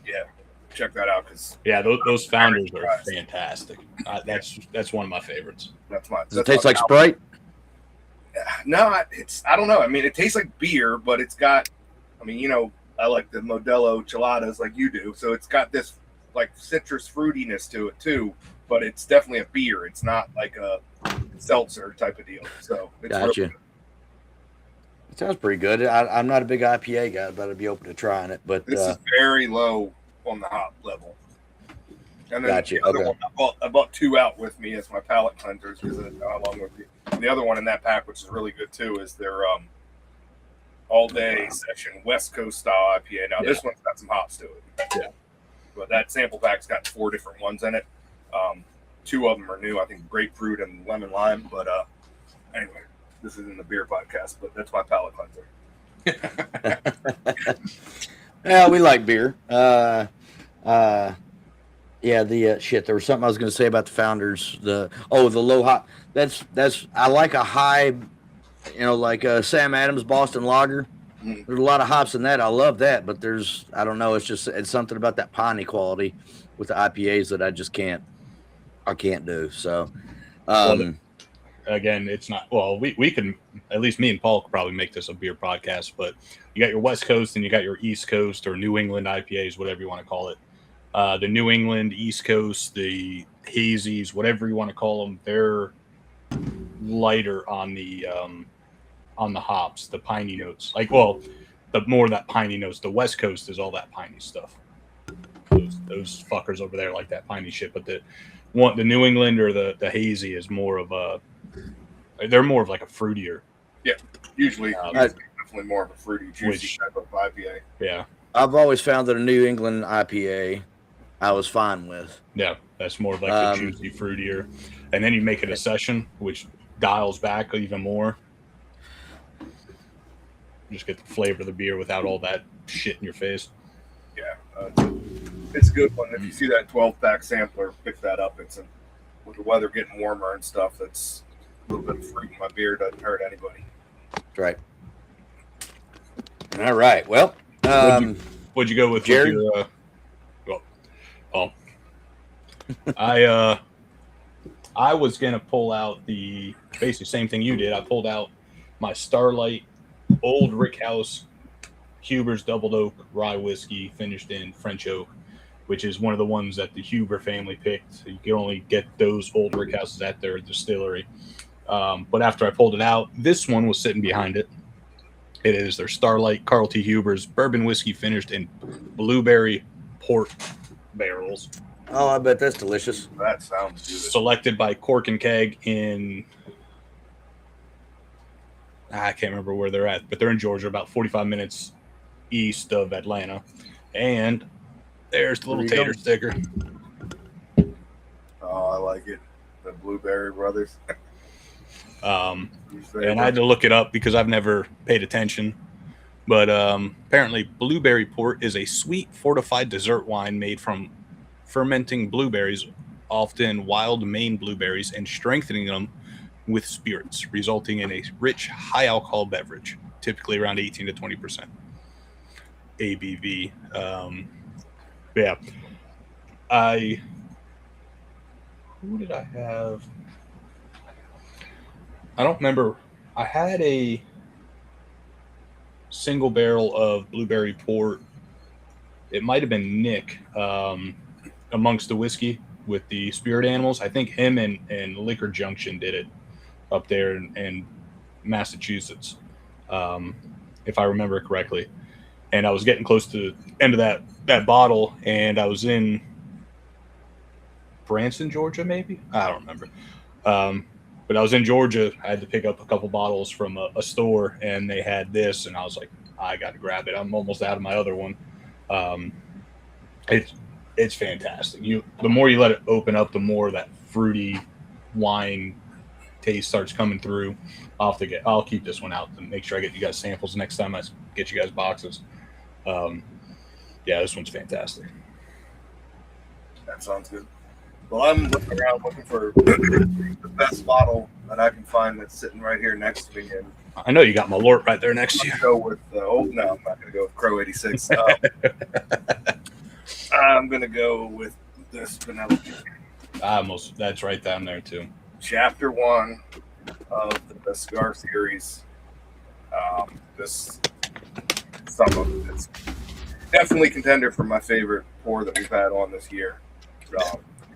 Yeah. Check that out because those Founders are fantastic. That's one of my favorites. Does it taste like Sprite? No, I don't know. I mean, it tastes like beer, but it's got. I mean, I like the Modelo Cheladas like you do, so it's got this like citrus fruitiness to it too. But it's definitely a beer. It's not like a seltzer type of deal. So it's gotcha. Really good. It sounds pretty good. I'm not a big IPA guy, but I'd be open to trying it. But this is very low on the hop level. And then gotcha. The other one, I bought two out with me as my palate cleansers because along with you. And the other one in that pack, which is really good too, is their All Day Session West Coast style IPA. Now this one's got some hops to it. Yeah. But that sample pack's got 4 different ones in it. 2 of them are new. I think grapefruit and lemon lime. But anyway, this isn't the beer podcast, but that's my palate cleanser. Yeah, we like beer. Shit. There was something I was going to say about the Founders. The low hop. That's. I like a high, like Sam Adams Boston Lager. Mm. There's a lot of hops in that. I love that, but I don't know. It's something about that piney quality with the IPAs that I just can't. I can't do. So, again, it's not. Well, we can, at least me and Paul could probably make this a beer podcast, but you got your West Coast and you got your East Coast or New England IPAs, whatever you want to call it. The New England, East Coast, the hazies, whatever you want to call them, they're lighter on the hops, the piney notes. The more that piney notes. The West Coast is all that piney stuff. Those fuckers over there like that piney shit, but the New England or the hazy is more of they're more of like a fruitier. Yeah, usually definitely more of a fruity, juicy type of IPA. Yeah, I've always found that a New England IPA I was fine with. Yeah, that's more of like a juicy, fruitier, and then you make it a session, which dials back even more. You just get the flavor of the beer without all that shit in your face. Yeah, it's a good one. If you see that 12-pack sampler, pick that up. With the weather getting warmer and stuff, that's a little bit of fruit in my beer doesn't hurt anybody. That's right. All right. Well, what'd you go with, Jerry? I was gonna pull out the basically same thing you did. I pulled out my Starlight Old Rickhouse Huber's Doubled Oak Rye Whiskey finished in French Oak, which is one of the ones that the Huber family picked. So you can only get those old Rickhouses at their distillery. But after I pulled it out, this one was sitting behind it. It is their Starlight Carl T. Huber's bourbon whiskey finished in blueberry port barrels. Oh, I bet that's delicious. That sounds good. Selected by Cork and Keg in, I can't remember where they're at, but they're in Georgia, about 45 minutes east of Atlanta. And there's the little tater sticker. Oh, I like it. The Blueberry Brothers. And I had to look it up because I've never paid attention. But apparently, blueberry port is a sweet fortified dessert wine made from fermenting blueberries, often wild Maine blueberries, and strengthening them with spirits, resulting in a rich, high alcohol beverage, typically around 18 to 20% ABV. Yeah. Who did I have? I don't remember. I had a single barrel of blueberry port. It might have been Nick amongst the whiskey with the spirit animals. I think him and Liquor Junction did it up there in Massachusetts, if I remember correctly. And I was getting close to the end of that bottle, and I was in Branson, Georgia, maybe? I don't remember. But I was in Georgia. I had to pick up a couple bottles from a store, and they had this, and I was like, I got to grab it. I'm almost out of my other one. It's fantastic. The more you let it open up, the more that fruity wine taste starts coming through. I'll keep this one out and make sure I get you guys samples next time I get you guys boxes. Yeah, this one's fantastic. That sounds good. Well, I'm looking around looking for the best bottle that I can find that's sitting right here next to me. And I know you got Malört right there next to you. Go with no, I'm not going to go with Crow 86. I'm going to go with this Penelope. That's right down there too. Chapter 1 of the Cigar series. This summer, it's definitely contender for my favorite pour that we've had on this year.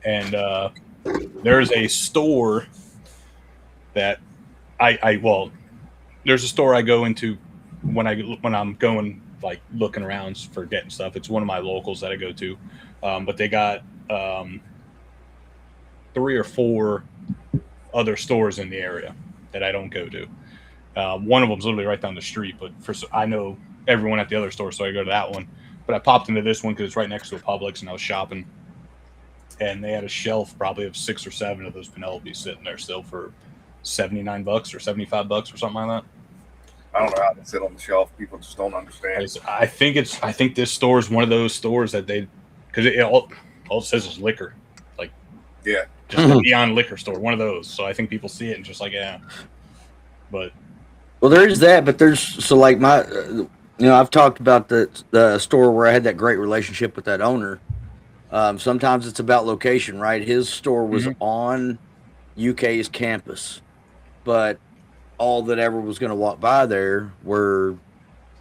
And there's a store that there's a store I go into when I'm going like looking around for getting stuff. It's one of my locals that I go to, but they got 3 or 4 other stores in the area that I don't go to. One of them's literally right down the street, but I know everyone at the other store, so I go to that one. But I popped into this one because it's right next to a Publix, and I was shopping, and they had a shelf probably of 6 or 7 of those Penelopes sitting there still for $79 or $75 or something like that. I don't know how they sit on the shelf. People just don't understand. I think this store is one of those stores that because all it says is liquor, like yeah, just a neon liquor store, one of those. So I think people see it and just like yeah, but well, there is that, but there's like my, I've talked about the store where I had that great relationship with that owner. Sometimes it's about location, right? His store was on UK's campus, but all that ever was going to walk by there were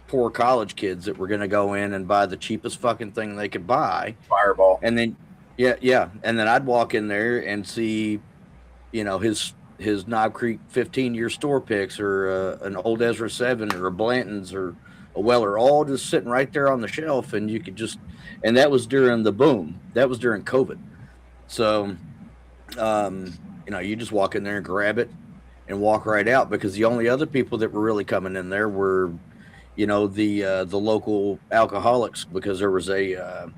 poor college kids that were going to go in and buy the cheapest fucking thing they could buy. Fireball. And then, yeah. And then I'd walk in there and see, his Knob Creek 15-year store picks or an Old Ezra 7 or a Blanton's or a Weller, all just sitting right there on the shelf. And you could and that was during the boom. That was during COVID. So, you just walk in there and grab it and walk right out, because the only other people that were really coming in there were, the local alcoholics, because there was a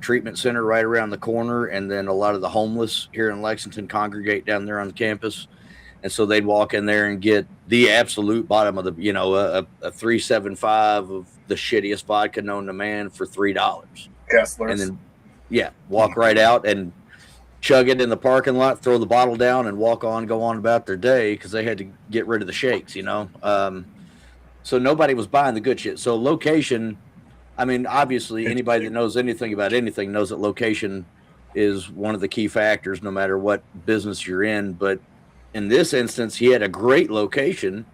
treatment center right around the corner, and then a lot of the homeless here in Lexington congregate down there on the campus, and so they'd walk in there and get the absolute bottom of the, a 375 of the shittiest vodka known to man for $3. Kesslers. And then, walk right out and chug it in the parking lot, throw the bottle down, and go on about their day, because they had to get rid of the shakes, So nobody was buying the good shit. So location, I mean, obviously anybody that knows anything about anything knows that location is one of the key factors, no matter what business you're in. But in this instance, he had a great location.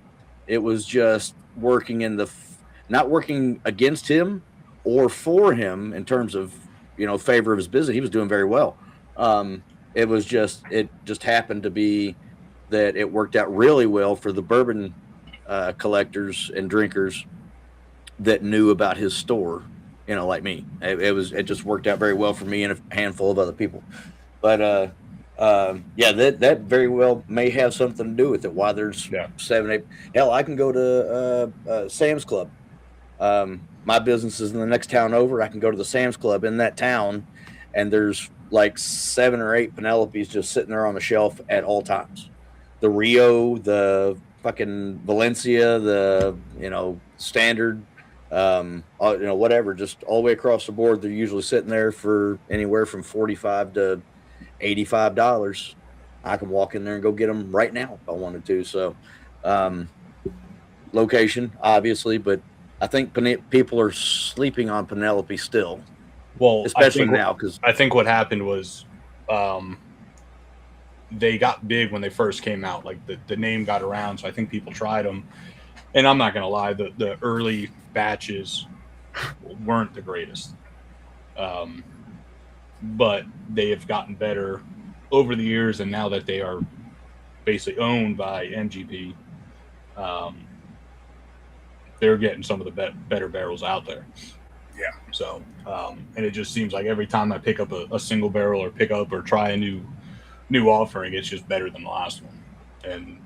It was just working not working against him or for him in terms of, favor of his business. He was doing very well. It just happened to be that it worked out really well for the bourbon collectors and drinkers that knew about his store, like me. It just worked out very well for me and a handful of other people. But yeah, that very well may have something to do with it. Why there's 7, 8. Hell, I can go to Sam's Club. My business is in the next town over. I can go to the Sam's Club in that town, and there's like 7 or 8 Penelopes just sitting there on the shelf at all times. The Rio, the fucking Valencia, the standard, whatever, just all the way across the board. They're usually sitting there for anywhere from $45 to $85. I can walk in there and go get them right now if I wanted to. So, location obviously, but I think people are sleeping on Penelope still. Well, especially now, because I think what happened was they got big when they first came out. Like the name got around, so I think people tried them. And I'm not gonna lie, the early batches weren't the greatest, but they have gotten better over the years. And now that they are basically owned by MGP, they're getting some of the better barrels out there. Yeah. So, and it just seems like every time I pick up a single barrel or pick up or try a new offering, it's just better than the last one. And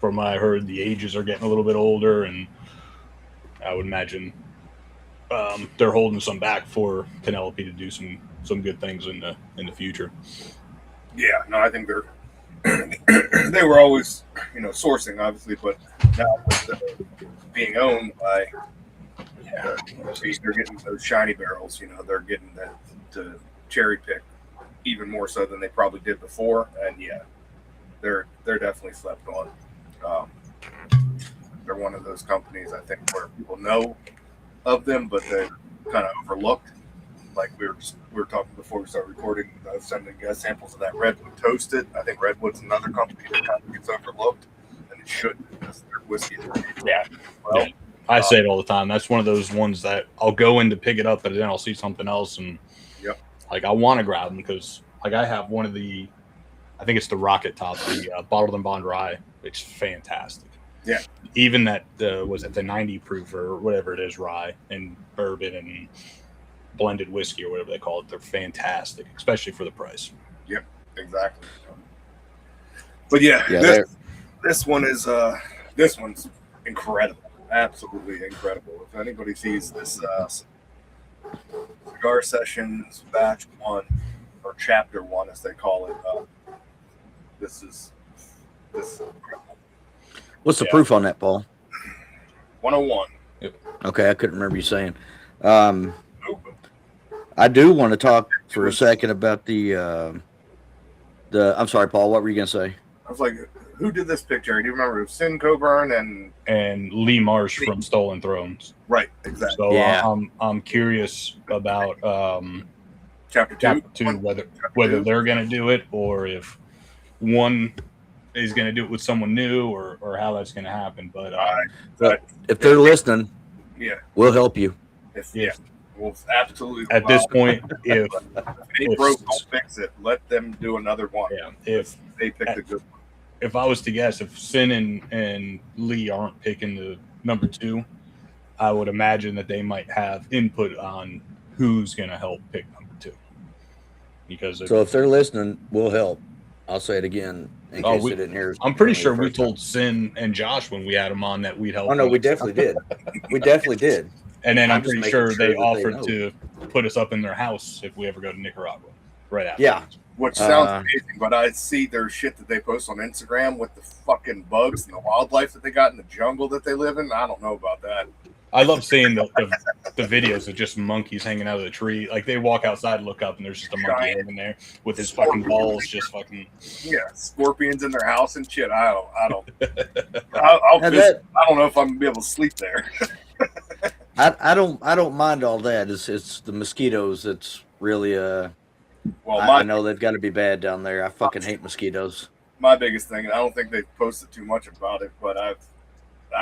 from what I heard, the ages are getting a little bit older, and I would imagine they're holding some back for Penelope to do some good things in the future. Yeah, no, I think they were always sourcing, obviously, but now with being owned by they're getting those shiny barrels. They're getting to cherry pick even more so than they probably did before. And yeah, they're definitely slept on. They're one of those companies, I think, where people know of them, but they're kind of overlooked. Like we were talking before we started recording, sending guest samples of that Redwood Toasted. I think Redwood's another company that kind of gets overlooked, and it shouldn't, because their whiskey is well. I say it all the time. That's one of those ones that I'll go in to pick it up, but then I'll see something else, and like I want to grab them because like I have one of the, I think it's the Rocket Top, the bottled and bond rye. It's fantastic. Yeah. Even that was it the 90 proof or whatever it is rye and bourbon and blended whiskey or whatever they call it. They're fantastic, especially for the price. Yep, exactly. But this one is this one's incredible. Absolutely incredible. If anybody sees this Cigar Sessions Batch 1 or Chapter 1 as they call it, this is incredible. What's the proof on that, Paul? 101. Yep. Okay, I couldn't remember you saying. I do want to talk for a second about the I'm sorry, Paul, what were you going to say? I was like, who did this picture? Do you remember? It was Sin Coburn and Lee Marsh from Stolen Thrones. Right, exactly. So I'm curious about Chapter 2, whether they're going to do it or if one is going to do it with someone new or how that's going to happen. But if they're listening, we'll help you. We'll absolutely. At this point, if they broke, don't fix it. Let them do another one. Yeah, if they pick the good one. If I was to guess, if Sin and Lee aren't picking the number 2, I would imagine that they might have input on who's going to help pick number 2. Because if they're listening, we'll help. I'll say it again in case they didn't hear. I'm pretty sure we told Sin and Josh when we had them on that we'd help. Oh no, we definitely did. We definitely did. And then I'm pretty sure they offered to put us up in their house if we ever go to Nicaragua. Right after. Yeah. Which sounds amazing, but I see their shit that they post on Instagram with the fucking bugs and the wildlife that they got in the jungle that they live in. I don't know about that. I love seeing the videos of just monkeys hanging out of the tree. Like they walk outside and look up and there's just a monkey hanging there with his fucking balls just fucking. Yeah, scorpions in their house and shit. I don't know if I'm gonna be able to sleep there. I don't mind all that. It's the mosquitoes that's really I know they've got to be bad down there. I fucking hate mosquitoes. My biggest thing, and I don't think they've posted too much about it, but I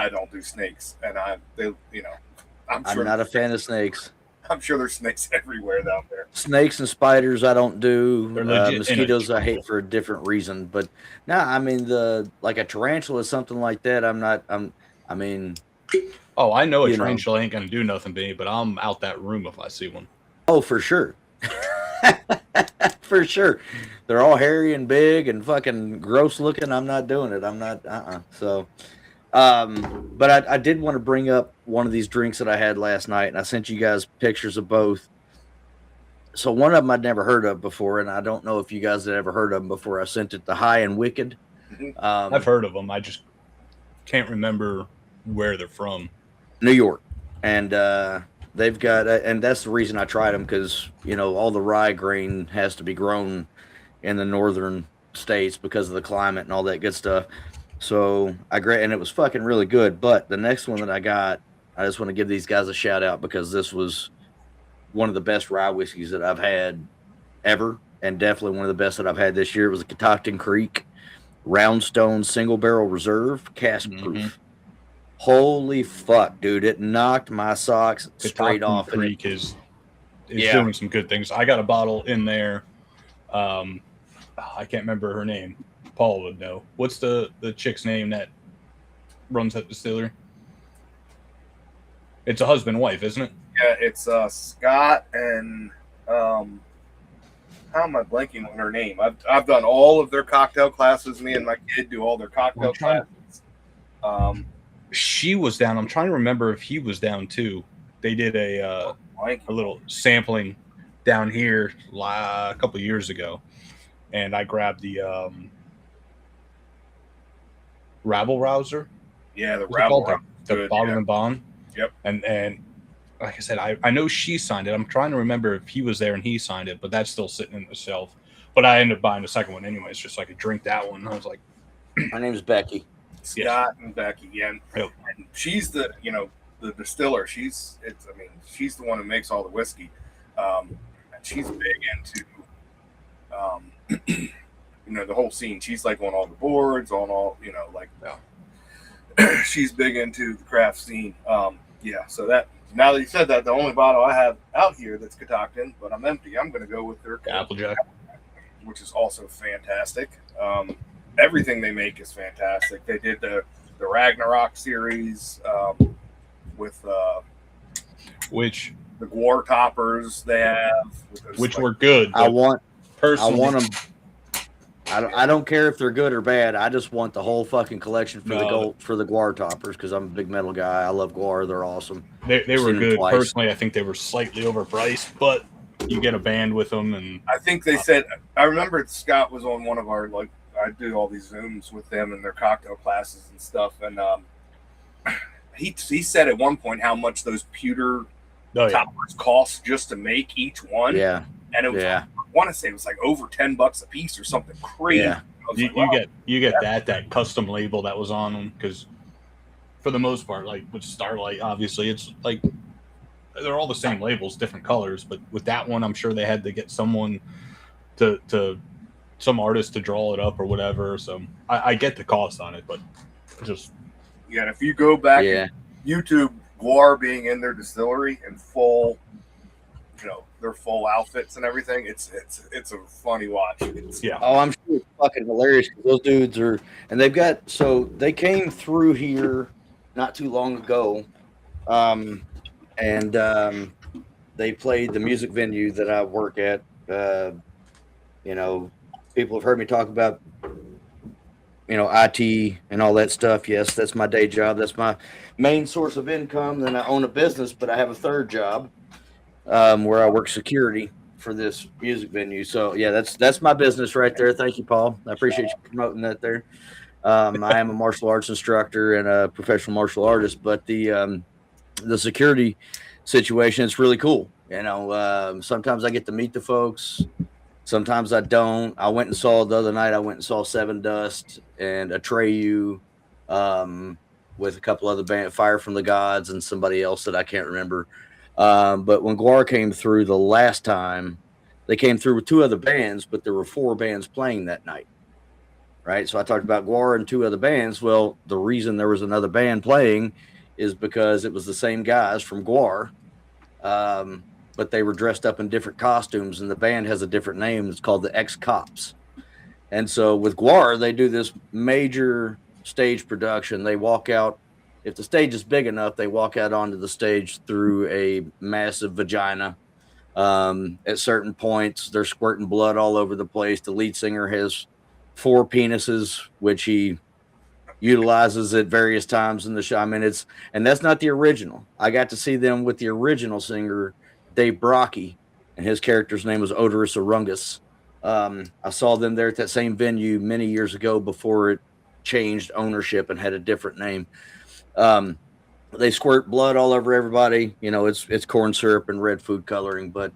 don't do snakes, and I'm sure not a fan of snakes. I'm sure there's snakes everywhere down there. Snakes and spiders I don't do. They're legit Mosquitoes I hate for a different reason. But no, I mean like a tarantula, something like that. I mean, Oh, I know a You know. tarantula ain't gonna do nothing to me, but I'm out that room if I see one. oh, for sure. For sure. They're all hairy and big and fucking gross looking. I'm not doing it. I'm not, So, but I did want to bring up one of these drinks that I had last night, and I sent you guys pictures of both. So one of them I'd never heard of before, and I don't know if you guys had ever heard of them before. I sent it to High and Wicked. I've heard of them. I just can't remember where they're from. New York, and they've got, and that's the reason I tried them, because all the rye grain has to be grown in the northern states because of the climate and all that good stuff. So and it was fucking really good. But the next one that I got, I just want to give these guys a shout out, because this was one of the best rye whiskeys that I've had ever, and definitely one of the best that I've had this year. It was a Catoctin Creek Roundstone Single Barrel Reserve Cask Proof. Holy fuck, dude! It knocked my socks straight off. Creek is doing some good things. I got a bottle in there. I can't remember her name. Paul would know. What's the chick's name that runs that distillery? It's a husband and wife, isn't it? Yeah, it's Scott and how am I blanking on her name? I've done all of their cocktail classes. Me and my kid do all their cocktail classes. She was down. I'm trying to remember if he was down too. They did a little sampling down here a couple of years ago, and I grabbed the Rabble Rouser. Yeah, the Rabble Rouser. The bottle and bond. Yep. And like I said, I know she signed it. I'm trying to remember if he was there and he signed it, but that's still sitting in the shelf. But I ended up buying the second one anyways, just so I could drink that one. I was like, my name's Becky. Scott and Becky, and she's the distiller. She's the one who makes all the whiskey. And she's big into the whole scene. She's like on all the boards, on all she's big into the craft scene. So that, now that you said that, the only bottle I have out here that's Catoctin, but I'm empty. I'm going to go with their Applejack, which is also fantastic. Everything they make is fantastic. They did the Ragnarok series with which the Gwar toppers they have, which were good. I want them. I don't care if they're good or bad. I just want the whole fucking collection for the Gwar toppers, because I'm a big metal guy. I love Gwar. They're awesome. They were good. Personally, I think they were slightly overpriced, but you get a band with them. And I think they said, I remember Scott was on one of our, I do all these Zooms with them and their cocktail classes and stuff. And he said at one point how much those pewter toppers cost just to make each one. Yeah. And it was, I want to say it was like over $10 a piece or something crazy. Yeah. You get that custom label that was on them, because for the most part, like with Starlight, obviously it's like they're all the same labels, different colors. But with that one, I'm sure they had to get someone to some artist to draw it up or whatever. So I get the cost on it, but just and if you go back and YouTube Gwar being in their distillery in full, their full outfits and everything, it's a funny watch. Oh, I'm sure it's fucking hilarious, because those dudes are, and they came through here not too long ago, and they played the music venue that I work at. People have heard me talk about, IT and all that stuff. Yes, that's my day job. That's my main source of income. Then I own a business, but I have a third job where I work security for this music venue. So yeah, that's my business right there. Thank you, Paul. I appreciate you promoting that there. I am a martial arts instructor and a professional martial artist, but the security situation, it's really cool. Sometimes I get to meet the folks. Sometimes I don't. The other night, I went and saw Seven Dust and Atreyu with a couple other bands, Fire from the Gods and somebody else that I can't remember. But when Gwar came through the last time, they came through with two other bands, but there were four bands playing that night. Right. So I talked about Gwar and two other bands. Well, the reason there was another band playing is because it was the same guys from Gwar. but they were dressed up in different costumes, and the band has a different name. It's called the Ex-Cops. And so with Gwar, they do this major stage production. They walk out, if the stage is big enough, they walk out onto the stage through a massive vagina. At certain points, they're squirting blood all over the place. The lead singer has 4 penises, which he utilizes at various times in the show. I mean, and that's not the original. I got to see them with the original singer, Dave Brocky, and his character's name was Odorous Orungus. I saw them there at that same venue many years ago before it changed ownership and had a different name. They squirt blood all over everybody. You know, it's corn syrup and red food coloring, but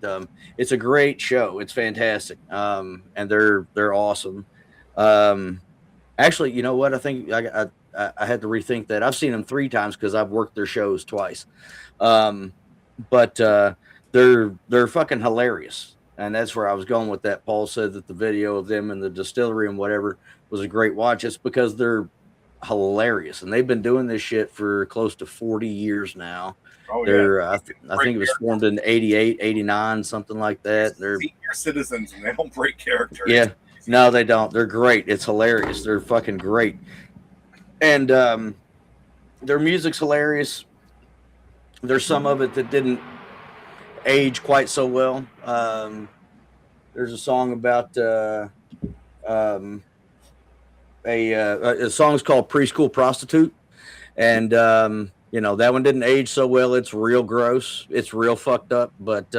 it's a great show. It's fantastic, and they're awesome. Actually, you know what? I think I had to rethink that. I've seen them 3 times because I've worked their shows twice. But they're fucking hilarious, and that's where I was going with that. Paul said that the video of them in the distillery and whatever was a great watch. It's because they're hilarious, and they've been doing this shit for close to 40 years now. Oh, they're yeah. I think it was formed in 88, 89, something like that. They're senior citizens, and they don't break character. Yeah. No, they don't. They're great. It's hilarious. They're fucking great. And their music's hilarious. There's some of it that didn't age quite so well. There's a song about a song's called Preschool Prostitute. And, you know, that one didn't age so well. It's real gross. It's real fucked up. But,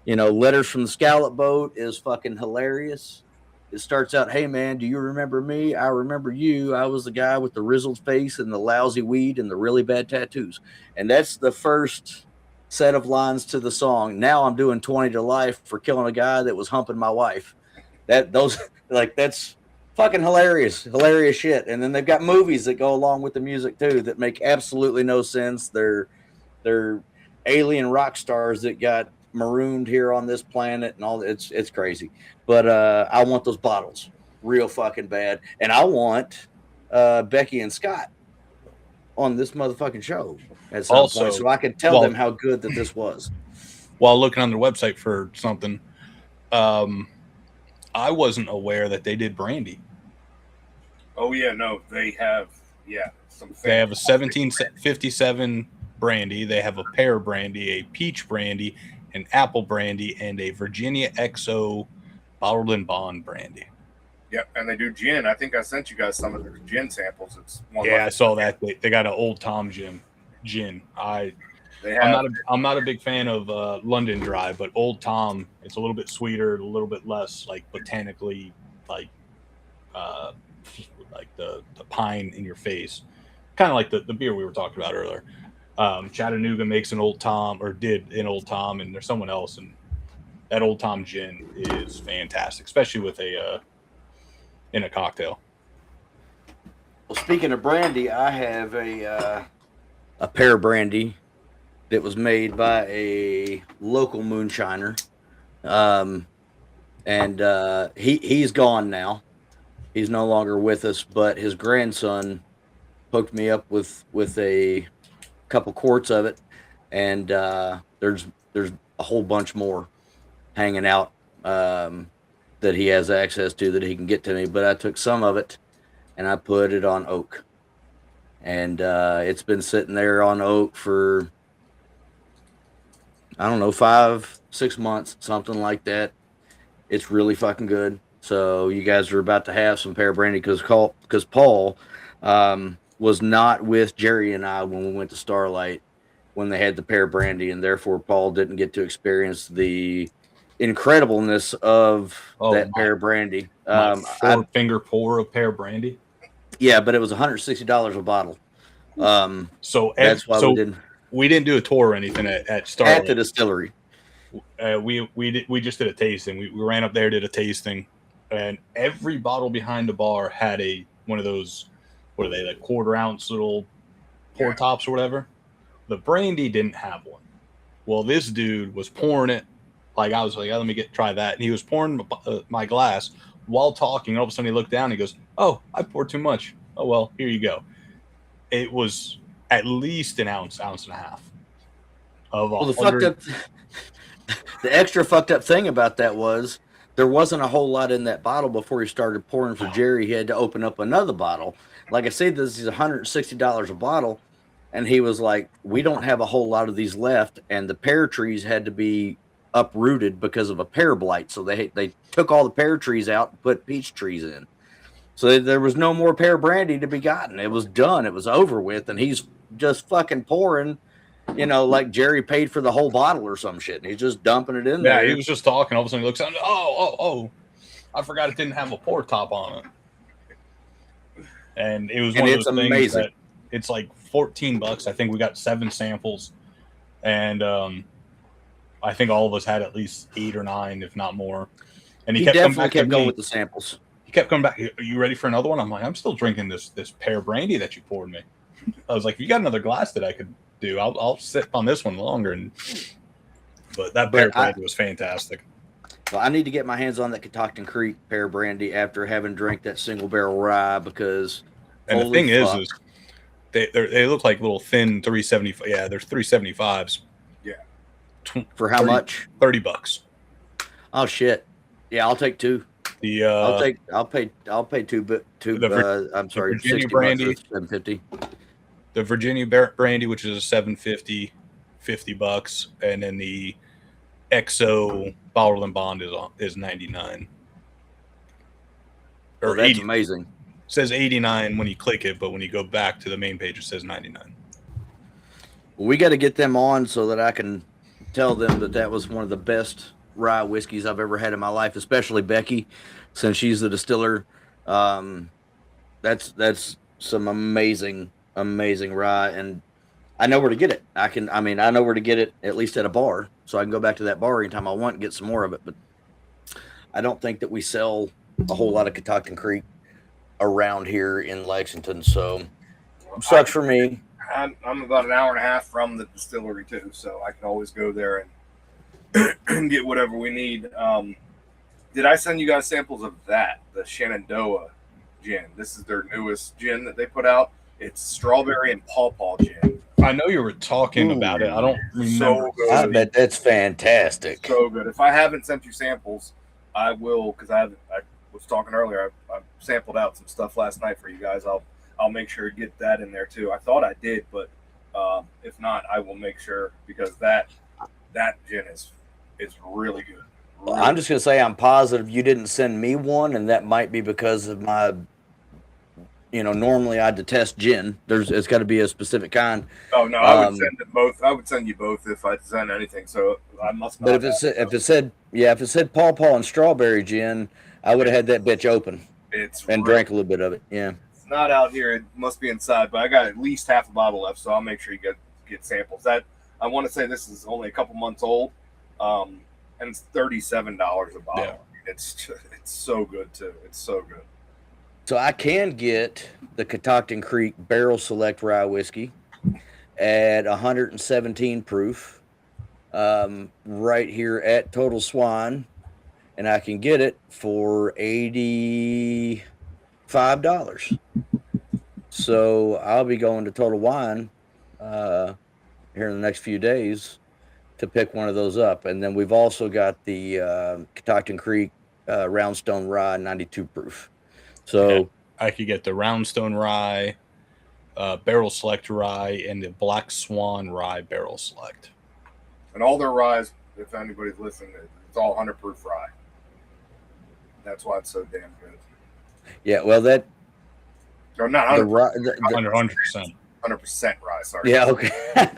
you know, Letters from the Scallop Boat is fucking hilarious. It starts out, hey, man, do you remember me? I remember you. I was the guy with the rizzled face and the lousy weed and the really bad tattoos. And that's the first set of lines to the song. Now I'm doing 20 to life for killing a guy that was humping my wife. That's fucking hilarious shit. And then they've got movies that go along with the music too that make absolutely no sense. They're alien rock stars that got marooned here on this planet and all. It's crazy. But I want those bottles real fucking bad. And I want Becky and Scott on this motherfucking show at some point so I can tell them how good that this was. While looking on their website for something, I wasn't aware that they did brandy. Oh, yeah, no, they have, they have a 1757 brandy. They have a pear brandy, a peach brandy, an apple brandy, and a Virginia XO bottled and bond brandy. Yep, and they do gin. I think I sent you guys some of their gin samples. It's I saw that. They got an Old Tom gin. I'm not a big fan of London Dry, but Old Tom, it's a little bit sweeter, a little bit less like botanically like the pine in your face, kind of like the beer we were talking about earlier. Chattanooga makes an Old Tom, or did an Old Tom, and there's someone else, and that Old Tom gin is fantastic, especially with in a cocktail. Well, speaking of brandy, I have a pear brandy that was made by a local moonshiner, and he's gone now. He's no longer with us, but his grandson hooked me up with a couple quarts of it, and there's a whole bunch more hanging out that he has access to that he can get to me. But I took some of it and I put it on oak, and it's been sitting there on oak for I don't know 5-6 months, something like that. It's really fucking good. So you guys are about to have some pear brandy because Paul was not with Jerry and I when we went to Starlight when they had the pear brandy, and therefore Paul didn't get to experience the incredibleness of that pear brandy. Finger pour of pear brandy. Yeah, but it was $160 a bottle. So that's why we didn't do a tour or anything at Starlight. At the distillery. We just did a tasting. We ran up there, did a tasting, and every bottle behind the bar had one of those, what are they, like 1/4 ounce little pour tops or whatever. The brandy didn't have one. Well, this dude was pouring it. Like I was like, let me try that. And he was pouring my glass while talking. All of a sudden he looked down and he goes, oh, I poured too much. Oh, well, here you go. It was at least an ounce and a half. Well, The extra fucked up thing about that was there wasn't a whole lot in that bottle before he started pouring for Jerry. He had to open up another bottle. Like I said, this is $160 a bottle. And he was like, we don't have a whole lot of these left. And the pear trees had to be uprooted because of a pear blight. So they took all the pear trees out and put peach trees in. So there was no more pear brandy to be gotten. It was done. It was over with. And he's just fucking pouring, like Jerry paid for the whole bottle or some shit. And he's just dumping it in there. Yeah, he was just talking. All of a sudden he looks down. Oh, I forgot it didn't have a pour top on it. And it was one of those things amazing. that it's like $14. I think we got 7 samples. And I think all of us had at least 8 or 9, if not more. And he definitely kept going with the samples. He kept coming back. Are you ready for another one? I'm like, I'm still drinking this pear brandy that you poured me. I was like, if you got another glass that I could do, I'll sip on this one longer. But that pear brandy was fantastic. Well, I need to get my hands on that Catoctin Creek pear brandy after having drank that single barrel rye because. And the thing is they look like little thin 375. Yeah, there's 375s. Yeah. For how much? $30. Oh shit! Yeah, I'll take 2. I'll pay 2, but 2. I'm sorry, Virginia $60 brandy, $750. The Virginia brandy, which is a $750, $50, and then the XO bottled and bond is $99. Or that's 80. Amazing. It says $89 when you click it, but when you go back to the main page, it says $99. We got to get them on so that I can tell them that was one of the best rye whiskeys I've ever had in my life, especially Becky, since she's the distiller. That's some amazing rye, and I know where to get it. I know where to get it, at least at a bar, so I can go back to that bar anytime I want and get some more of it. But I don't think that we sell a whole lot of Catoctin Creek around here in Lexington, so sucks for me. I'm about an hour and a half from the distillery too, so I can always go there and get whatever we need. Did I send you guys samples of that, the Shenandoah gin? This is their newest gin that they put out. It's strawberry and pawpaw gin. I know you were talking about it. I don't remember. So good. I bet that's fantastic. So good. If I haven't sent you samples, I will, because I was talking earlier. I sampled out some stuff last night for you guys. I'll make sure to get that in there too. I thought I did, but if not, I will make sure, because that gin is really good. Really. I'm just gonna say I'm positive you didn't send me one, and that might be because of my. Normally I detest gin. It's got to be a specific kind. Oh no, I would send it both. I would send you both if I send anything. So I must. But if it said pawpaw and strawberry gin, I would have had that bitch open. Drank a little bit of it. Yeah. It's not out here. It must be inside. But I got at least half a bottle left, so I'll make sure you get samples. That I want to say this is only a couple months old, and it's $37 a bottle. Yeah. It's so good too. It's so good. So I can get the Catoctin Creek Barrel Select Rye Whiskey at 117 proof right here at Total Swine, and I can get it for $85. So I'll be going to Total Wine here in the next few days to pick one of those up. And then we've also got the Catoctin Creek Roundstone Rye 92 proof. So I could get the Roundstone Rye, Barrel Select Rye, and the Black Swan Rye Barrel Select. And all their ryes, if anybody's listening, it's all 100 proof rye. That's why it's so damn good. Yeah, well, that. Or not 100%. 100% rye. Sorry. Yeah, okay.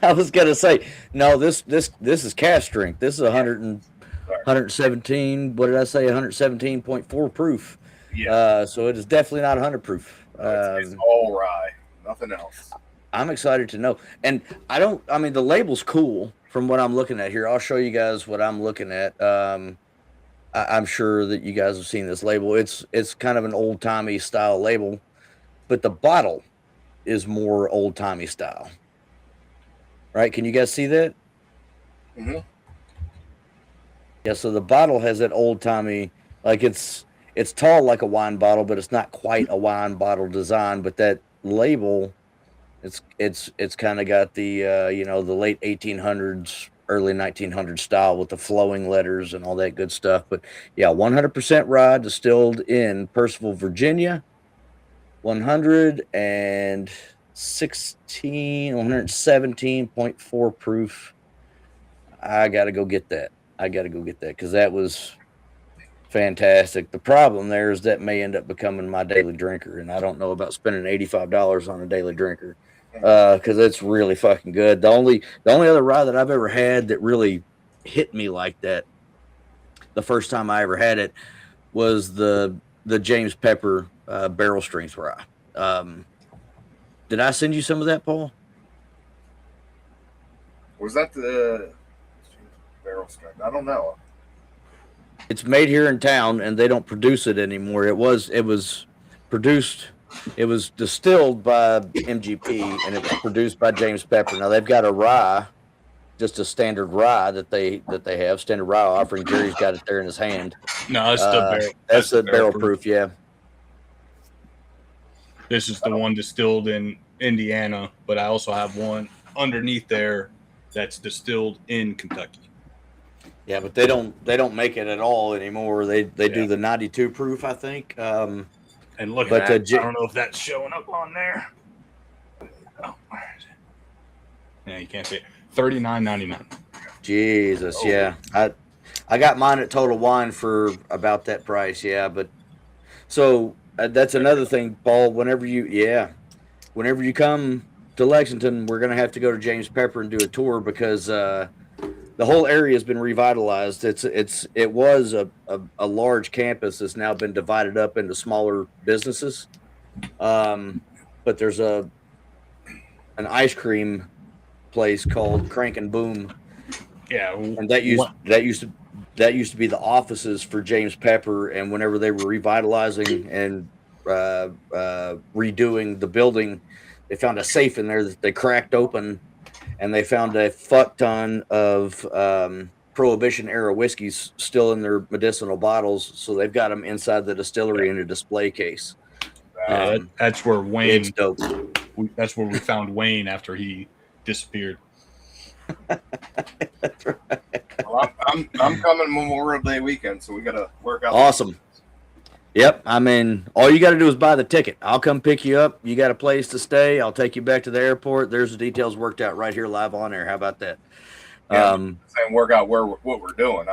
I was gonna say no. This is cask strength. This is 117. What did I say? 117.4 proof. Yeah. So it is definitely not 100 proof. It's all rye, nothing else. I'm excited to know. And the label's cool from what I'm looking at here. I'll show you guys what I'm looking at. I'm sure that you guys have seen this label. It's kind of an old timey style label, but the bottle is more old timey style. Right? Can you guys see that? Mm-hmm. Yeah. So the bottle has that old timey, like it's tall like a wine bottle, but it's not quite a wine bottle design. But that label, it's kind of got the the late 1800s early 1900 style with the flowing letters and all that good stuff. But yeah, 100% rye, distilled in Percival, Virginia. 117.4 proof. I gotta go get that because that was fantastic. The problem there is that may end up becoming my daily drinker, and I don't know about spending $85 on a daily drinker because it's really fucking good. The only other rye that I've ever had that really hit me like that, the first time I ever had it, was the James Pepper barrel strength rye. Did I send you some of that, Paul? Was that the barrel strength? I don't know. It's made here in town, and they don't produce it anymore. It was produced. It was distilled by MGP, and it was produced by James Pepper. Now they've got a rye, just a standard rye that they have, standard rye offering. Jerry's got it there in his hand. No, that's the barrel. That's the barrel proof. Yeah. This is the one distilled in Indiana, but I also have one underneath there that's distilled in Kentucky. Yeah, but they don't make it at all anymore. They do the 92 proof, I think. And look at that. I don't know if that's showing up on there. Oh, where is it? Yeah, you can't see it. $39.99. Jesus, yeah. I got mine at Total Wine for about that price. Yeah, but so that's another thing, Paul. Whenever you come to Lexington, we're gonna have to go to James Pepper and do a tour because the whole area has been revitalized. It was a large campus that's now been divided up into smaller businesses. But there's an ice cream place called Crank and Boom. Yeah, and that used to be the offices for James Pepper. And whenever they were revitalizing and redoing the building, they found a safe in there that they cracked open. And they found a fuck ton of Prohibition era whiskeys still in their medicinal bottles. So they've got them inside the distillery in a display case. That's where Wayne. It's dope. That's where we found Wayne after he disappeared. That's right. Well, I'm coming Memorial Day weekend, so we got to work out. Awesome. Yep. I mean, all you got to do is buy the ticket. I'll come pick you up. You got a place to stay. I'll take you back to the airport. There's the details worked out right here live on air. How about that? Yeah, saying work out what we're doing.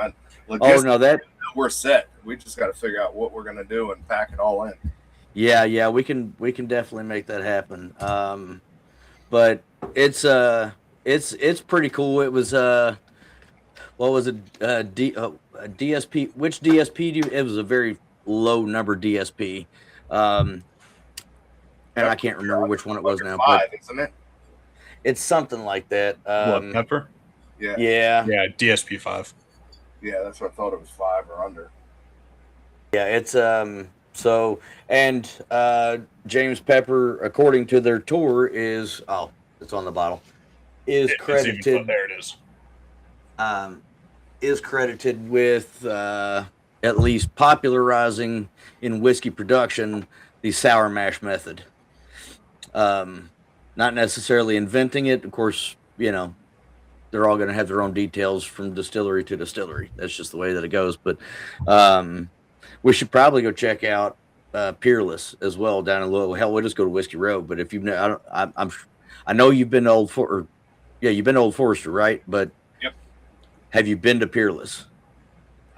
We're set. We just got to figure out what we're going to do and pack it all in. Yeah, we can definitely make that happen. But it's pretty cool. It was what was it? DSP. Which DSP do you? It was a very low number DSP, and I can't remember which one it was now. But isn't it? It's something like that. What, Pepper? Yeah, DSP 5. Yeah, that's what I thought. It was 5 or under. Yeah, it's so, and James Pepper, according to their tour, it's on the bottle, is credited. There it is. Is credited with at least popularizing in whiskey production the sour mash method. Not necessarily inventing it. Of course, they're all going to have their own details from distillery to distillery. That's just the way that it goes. But we should probably go check out Peerless as well down in Louisville. Hell, we'll just go to Whiskey Road. But if you've, I know you've been to Old Forester, right? But yep. Have you been to Peerless?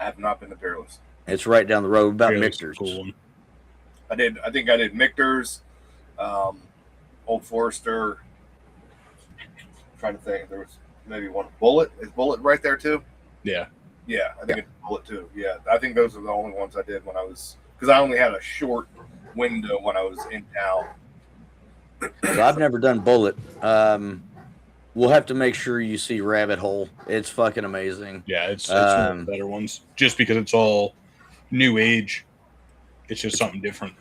I have not been to Peerless. It's right down the road, about Michter's. Cool. I think I did Michter's, Old Forester. I'm trying to think, there was maybe one Bullet. Is Bullet right there too? Yeah. Yeah, I think it's Bullet too. Yeah, I think those are the only ones I did when I was, because I only had a short window when I was in town. So I've never done Bullet. We'll have to make sure you see Rabbit Hole. It's fucking amazing. Yeah, it's one of the better ones. Just because it's all new age, it's just something different.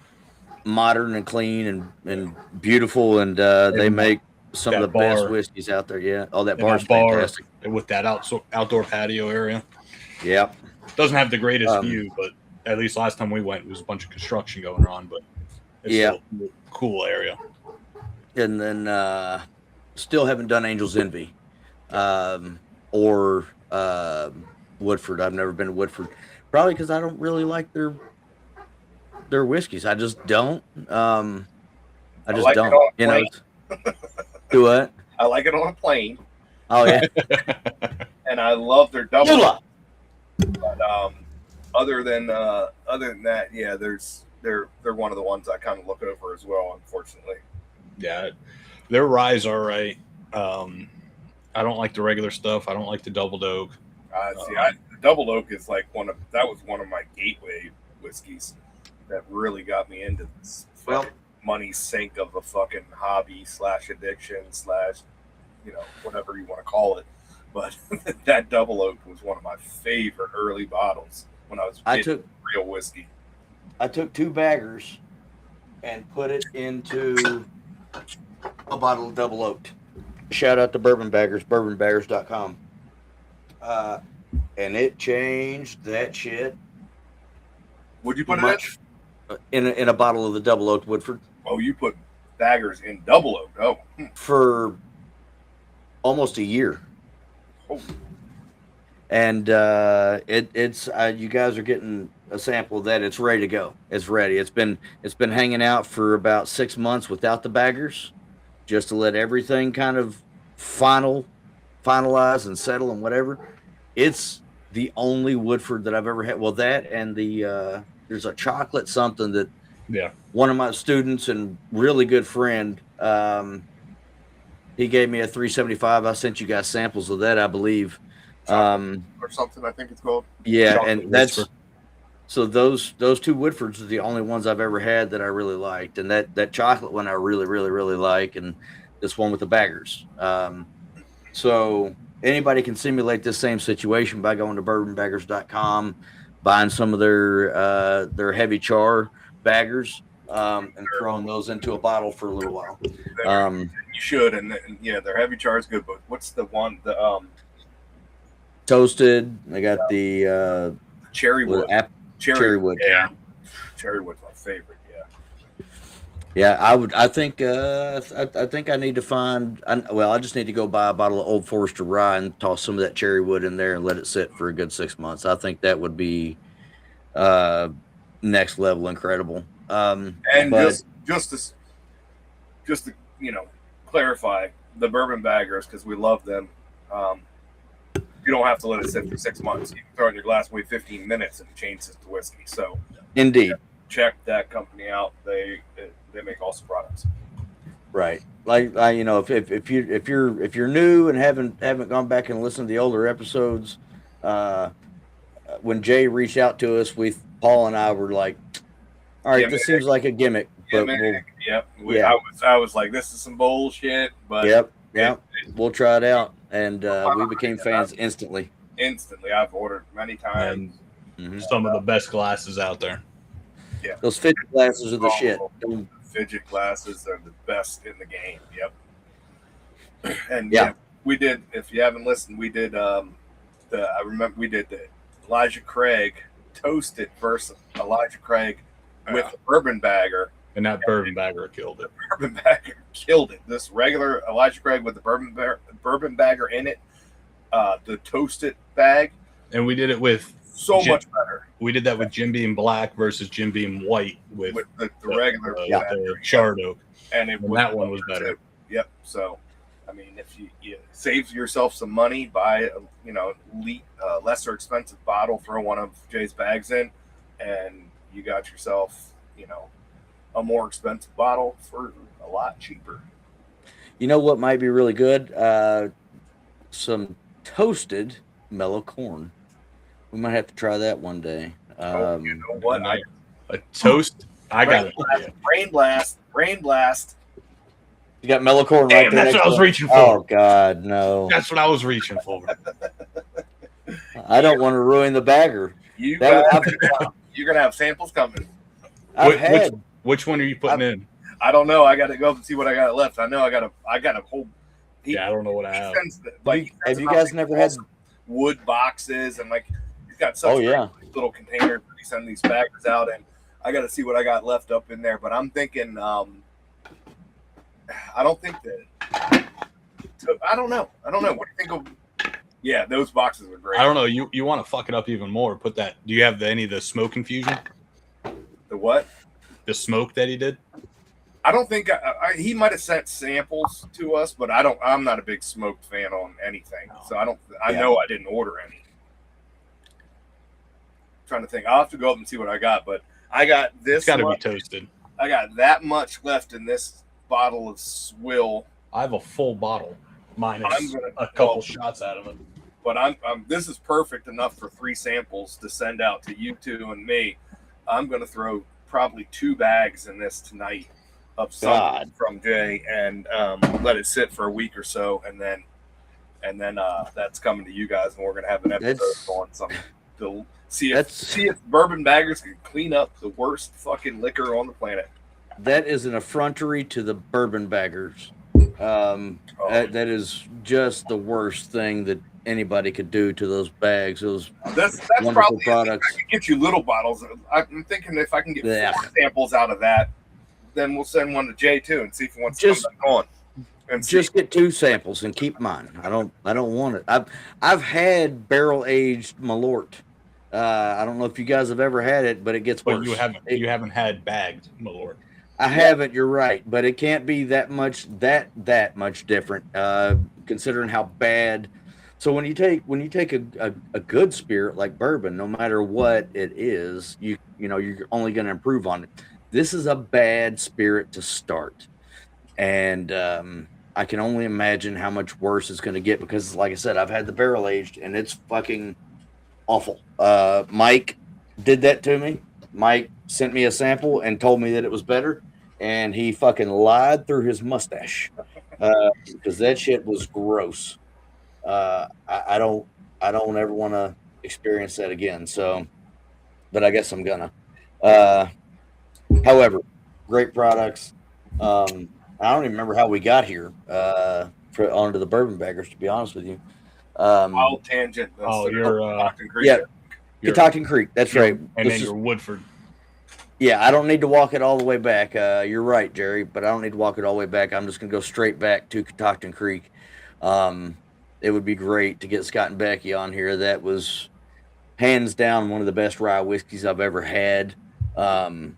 Modern and clean and beautiful, and they make some of the best whiskeys out there. Yeah. Oh, that bar's fantastic. With that outdoor patio area. Yep. Doesn't have the greatest view, but at least last time we went, there was a bunch of construction going on, but it's still a cool area. And then still haven't done Angel's Envy. Old or Woodford. I've never been to Woodford, probably because I don't really like their whiskeys. I just don't. I just like don't. it on a You know. plane. Do what? I like it on a plane, Oh yeah. and I love their double. Yula. But other than that, yeah, they're one of the ones I kind of look over as well. Unfortunately, Yeah, their rye's all right. I don't like the regular stuff. I don't like the doubled oak. the double oak is like one of my gateway whiskeys that really got me into this money sink of a fucking hobby / addiction / whatever you want to call it. But that double oak was one of my favorite early bottles when I was getting real whiskey. I took 2 baggers and put it into a bottle of double oaked. Shout out to Bourbon Baggers, bourbonbaggers.com. And it changed that shit. Would you put it in a bottle of the double oaked Woodford? Oh, you put baggers in double oak. Oh, for almost a year. Oh. And it's you guys are getting a sample of that. It's ready to go. It's ready. It's been hanging out for about 6 months without the baggers, just to let everything kind of finalize and settle and whatever. It's the only Woodford that I've ever had. Well, that and the there's a chocolate something that one of my students and really good friend, he gave me a 375. I sent you guys samples of that, I believe. Or something, I think it's called. Yeah, Chocolate and that's whisper. so those 2 Woodfords are the only ones I've ever had that I really liked, and that chocolate one I really like, and this one with the baggers. So anybody can simulate this same situation by going to bourbonbaggers.com, buying some of their heavy char baggers, and throwing those into a bottle for a little while. You should, and yeah, their heavy char is good. But what's the one? The toasted. I got the cherry wood. Cherry wood. Yeah. Cherry wood's my favorite. Yeah, I think I need to find. I just need to go buy a bottle of Old Forester rye and toss some of that cherry wood in there and let it sit for a good 6 months. I think that would be next level incredible. And just to clarify, the Bourbon Baggers, because we love them. You don't have to let it sit for 6 months. You can throw it in your glass, wait 15 minutes, and it changes to whiskey. So, indeed, check that company out. They make awesome products. Right, like if you're new and haven't gone back and listened to the older episodes, when Jay reached out to us, Paul and I were like, all right, this seems like a gimmick, but I was like, this is some bullshit, but we'll try it out. And we became fans instantly. I've ordered many times. Some of the best glasses out there. Yeah, those fidget glasses are the shit. Fidget glasses are the best in the game. Yep. And we did. If you haven't listened, we did. I remember we did the Elijah Craig toasted versus Elijah Craig with a bourbon bagger. And that bourbon bagger killed it. Bourbon bagger killed it. This regular Elijah Craig with the bourbon bagger in it, the toasted bag. And we did it with much better. We did that with Jim Beam Black versus Jim Beam White with the regular the charred oak. And that one was better. Too. Yep. So, I mean, if you save yourself some money, buy a lesser expensive bottle, throw one of Jay's bags in, and you got yourself, a more expensive bottle for a lot cheaper. You know what might be really good? Some toasted mellow corn. We might have to try that one day. You know what? A toast. I got it. Brain blast. You got mellow corn right there. That's what I was reaching for. Oh God, no. That's what I was reaching for. I don't want to ruin the bagger. You're gonna have samples coming. Which one are you putting in? I don't know. I got to go and see what I got left. I know I got a whole. I don't know what I have. Have you guys never had wood boxes and he's got such little containers that he sends these baggers out, and I got to see what I got left up in there. But I'm thinking, I don't think that. I don't know. What do you think of Yeah, those boxes are great. I don't know. You want to fuck it up even more? Put that. Do you have any of the smoke infusion? The what? The smoke that he did. I don't think he might have sent samples to us, but I'm not a big smoked fan on anything, so I don't. I know I didn't order any. Trying to think, I'll have to go up and see what I got, but I got this. It's got to be toasted. I got that much left in this bottle of swill. I have a full bottle, minus a couple shots out of it. But this is perfect enough for 3 samples to send out to you two and me. I'm going to throw probably 2 bags in this tonight of something from Jay and let it sit for a week or so, and then that's coming to you guys, and we're going to have an episode on something to see if Bourbon Baggers can clean up the worst fucking liquor on the planet. That is an effrontery to the Bourbon Baggers. That is just the worst thing that anybody could do to those bags. Those that's wonderful probably products. I could get you little bottles. I'm thinking if I can get 4 samples out of that, then we'll send one to Jay too and see if he wants to come back on. And just get 2 samples and keep mine. I don't want it. I've had barrel aged Malört. I don't know if you guys have ever had it, but it gets worse. You haven't had bagged Malört. I haven't. You're right, but it can't be that much different, considering how bad. So when you take a good spirit like bourbon, no matter what it is, you're only going to improve on it. This is a bad spirit to start, and I can only imagine how much worse it's going to get because, like I said, I've had the barrel aged, and it's fucking awful. Mike did that to me. Mike sent me a sample and told me that it was better, and he fucking lied through his mustache because that shit was gross. I don't ever want to experience that again. So, but I guess I'm gonna. However, great products. I don't even remember how we got here onto the Bourbon Baggers, to be honest with you. Wild tangent. You're Catoctin Creek. Yeah, Catoctin Creek. That's right. And then you're Woodford. Yeah, I don't need to walk it all the way back. You're right, Jerry, but I don't need to walk it all the way back. I'm just going to go straight back to Catoctin Creek. It would be great to get Scott and Becky on here. That was hands down one of the best rye whiskeys I've ever had. And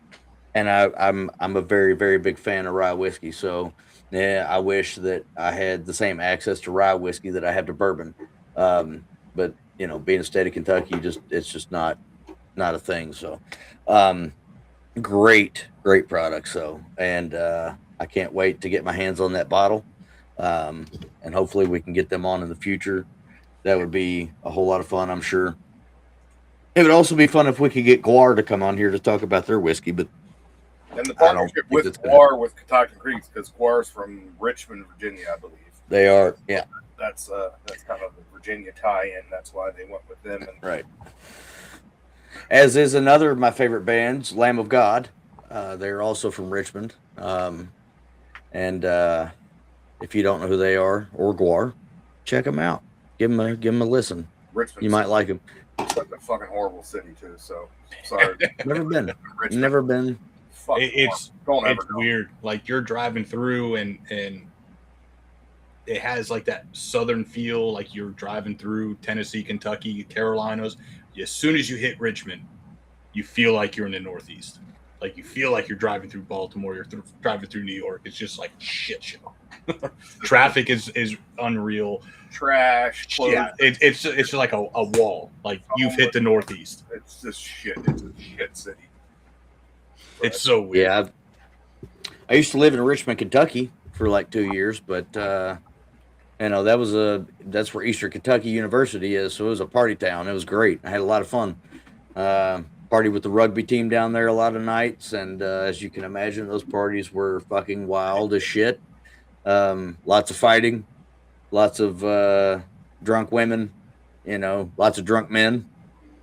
I'm a very, very big fan of rye whiskey. So, yeah, I wish that I had the same access to rye whiskey that I have to bourbon. But being a state of Kentucky, it's just not a thing. So, great product. So, and I can't wait to get my hands on that bottle. And hopefully we can get them on in the future. That would be a whole lot of fun, I'm sure. It would also be fun if we could get Gwar to come on here to talk about their whiskey, but and the partnership with Gwar with Catoctin Creek, because Gwar's from Richmond, Virginia, I believe. They are, yeah. That's kind of a Virginia tie-in. That's why they went with them. Right. As is another of my favorite bands, Lamb of God. They're also from Richmond. And if you don't know who they are or Gwar, check them out. Give them a listen. Richmond. You might like them. It's like a fucking horrible city too. So sorry. Never been. Never been. It's weird. Like you're driving through and it has like that southern feel, like you're driving through Tennessee, Kentucky, Carolinas. As soon as you hit Richmond, you feel like you're in the Northeast. Like you feel like you're driving through Baltimore, you're driving through New York. It's just like shit show. Traffic is unreal. Trash. Clothes. Yeah, it's just like a wall. Like you've hit the Northeast. It's just shit. It's a shit city. It's so weird. Yeah, I used to live in Richmond, Kentucky for like 2 years, but that's where Eastern Kentucky University is, so it was a party town. It was great. I had a lot of fun. Partied with the rugby team down there a lot of nights, and as you can imagine, those parties were fucking wild as shit. Lots of fighting, lots of drunk women, lots of drunk men.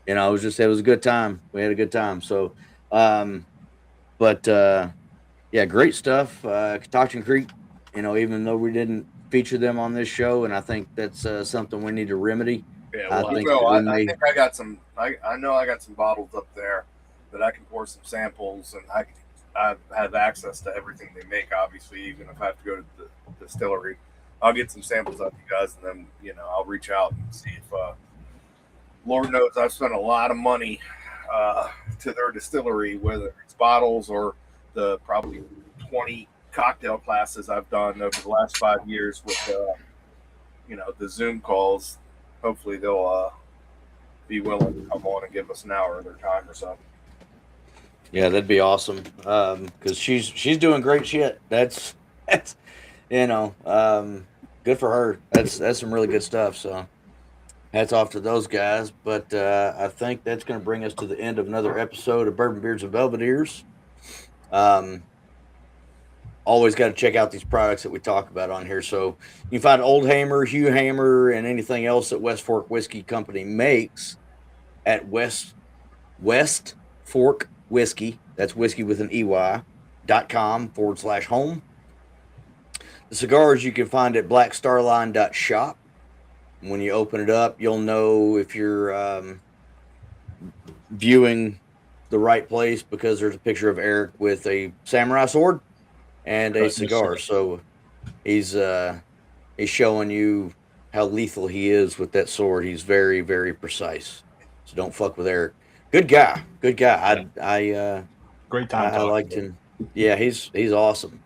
It was a good time. We had a good time. So, yeah, great stuff. Catoctin Creek, even though we didn't feature them on this show, and I think that's something we need to remedy. Yeah, well, I think I got some. I know I got some bottles up there that I can pour some samples, and I have access to everything they make. Obviously, even if I have to go to the distillery, I'll get some samples out of you guys, and then I'll reach out and see if. Lord knows I've spent a lot of money to their distillery, whether it's bottles or the probably 20 cocktail classes I've done over the last 5 years with the Zoom calls. Hopefully they'll be willing to come on and give us an hour of their time or so. Yeah, that'd be awesome. Because she's doing great shit. That's good for her. That's some really good stuff. So hats off to those guys. But I think that's going to bring us to the end of another episode of Bourbon Beards and Belvederes. Always got to check out these products that we talk about on here. So you can find Old Hammer, Hugh Hammer, and anything else that West Fork Whiskey Company makes at West Fork Whiskey. That's whiskey with an EY.com/home. The cigars you can find at blackstarline.shop. When you open it up, you'll know if you're viewing the right place because there's a picture of Eric with a samurai sword and a cigar. So he's showing you how lethal he is with that sword. He's very, very precise. So don't fuck with Eric. Good guy. Great time. I liked him. Yeah, he's awesome.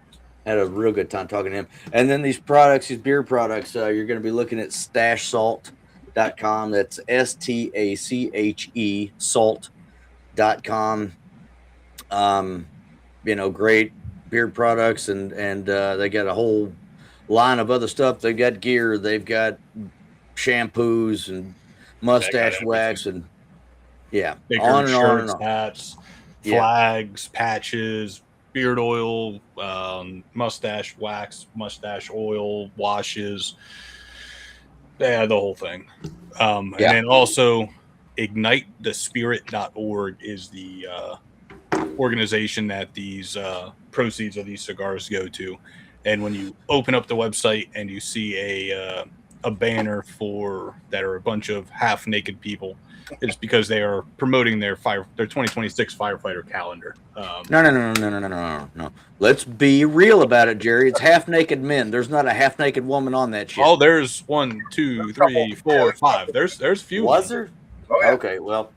Had a real good time talking to him. And then these products, these beer products, you're going to be looking at stachesalt.com. That's STACHE salt.com. Great beer products, and they got a whole line of other stuff. They've got gear, they've got shampoos and mustache wax, and on and shirts, hats, flags, patches, beard oil, mustache wax, mustache oil, washes. The whole thing. And then also ignitethespirit.org is the organization that these proceeds of these cigars go to. And when you open up the website and you see a banner that are a bunch of half naked people, it's because they are promoting their 2026 firefighter calendar. No. Let's be real about it, Jerry. It's half naked men. There's not a half naked woman on that shit. Oh, there's 1, 2, 3, 4, 5. There's a few. Was there? Oh, yeah. Okay, well,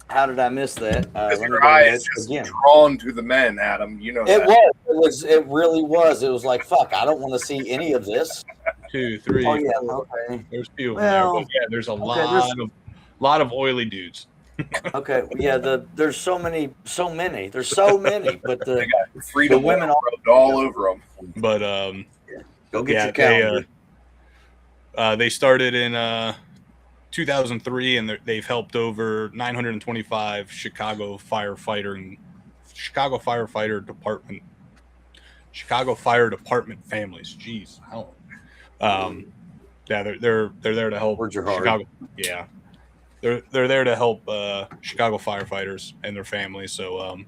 how did I miss that? Your eye is just drawn to the men, Adam. You know it was. It really was. It was like, fuck, I don't want to see any of this. 2, 3. Oh yeah, okay. There's a few of them there. But yeah, there's a lot of oily dudes. Okay, yeah. There's so many. There's so many, but they got freedom the women all over them. But go get your calendar. They started in 2003, and they've helped over 925 Chicago Fire Department families. Jeez, how? They're there to help Chicago. Yeah, they're there to help Chicago firefighters and their families. So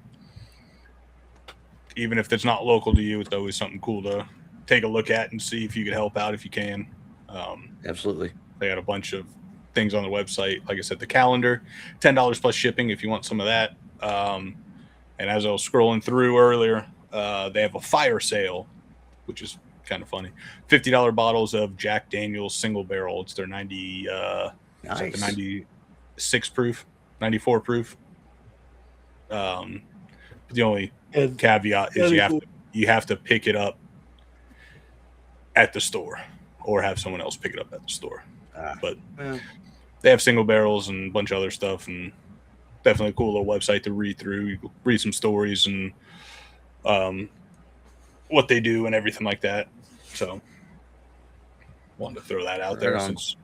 even if it's not local to you, it's always something cool to take a look at and see if you can help out if you can. Absolutely. They got a bunch of things on the website. Like I said, the calendar, $10 plus shipping if you want some of that. And as I was scrolling through earlier, they have a fire sale, which is kind of funny. $50 bottles of Jack Daniel's single barrel. It's their 96 proof, 94 proof. The only caveat is you have to pick it up at the store or have someone else pick it up at the store. But they have single barrels and a bunch of other stuff, and definitely a cool little website to read through. You read some stories and what they do and everything like that. So wanted to throw that out there since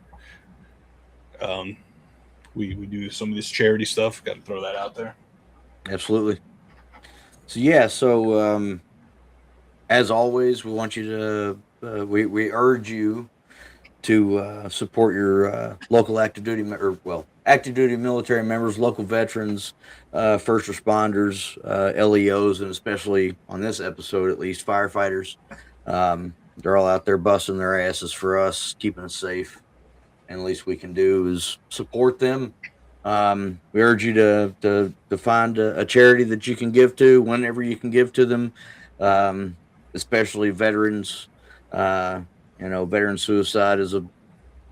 we do some of this charity stuff. Got to throw that out there. Absolutely. So as always, we want you to we urge you to support your local active duty military members, local veterans, first responders, LEOs, and especially on this episode, at least firefighters. They're all out there busting their asses for us, keeping us safe. And the least we can do is support them. We urge you to find a charity that you can give to whenever you can give to them, especially veterans. Veteran suicide is a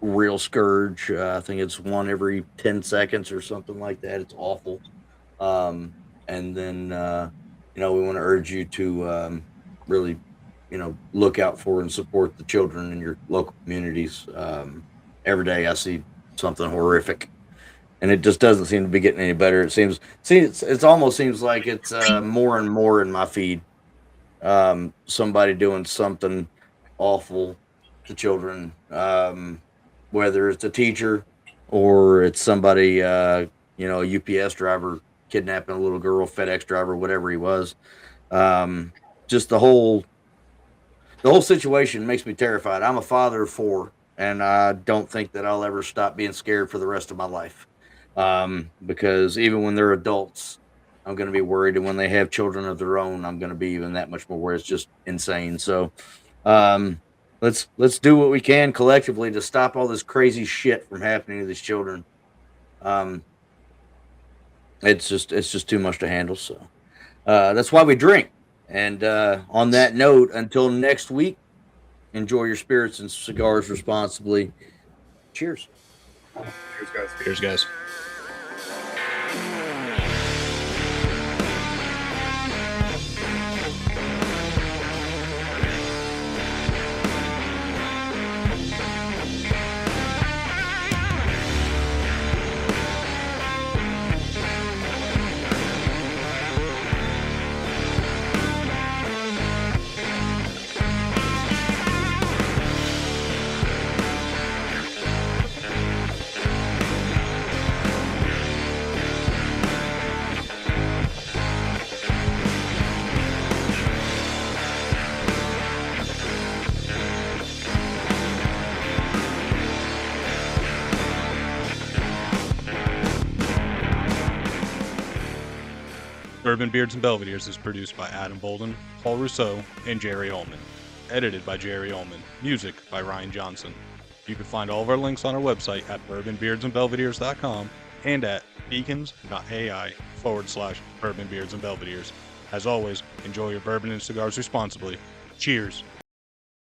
real scourge. I think it's one every 10 seconds or something like that. It's awful. And then, we want to urge you to really, look out for and support the children in your local communities. Every day I see something horrific, and it just doesn't seem to be getting any better. It almost seems like it's more and more in my feed. Somebody doing something awful to children, whether it's a teacher or it's somebody, a UPS driver kidnapping a little girl, FedEx driver, whatever he was. Just the whole situation makes me terrified. I'm a father of 4, and I don't think that I'll ever stop being scared for the rest of my life. Because even when they're adults, I'm going to be worried. And when they have children of their own, I'm going to be even that much more worried. It's just insane. So, let's do what we can collectively to stop all this crazy shit from happening to these children. It's just too much to handle. So, that's why we drink. And, on that note, until next week, enjoy your spirits and cigars responsibly. Cheers. Cheers, guys. Cheers, guys. Bourbon Beards and Belvederes is produced by Adam Bolden, Paul Rousseau, and Jerry Ullman. Edited by Jerry Ullman. Music by Ryan Johnson. You can find all of our links on our website at bourbonbeardsandbelvederes.com and at beacons.ai/Bourbon Beards and Belvederes. As always, enjoy your bourbon and cigars responsibly. Cheers.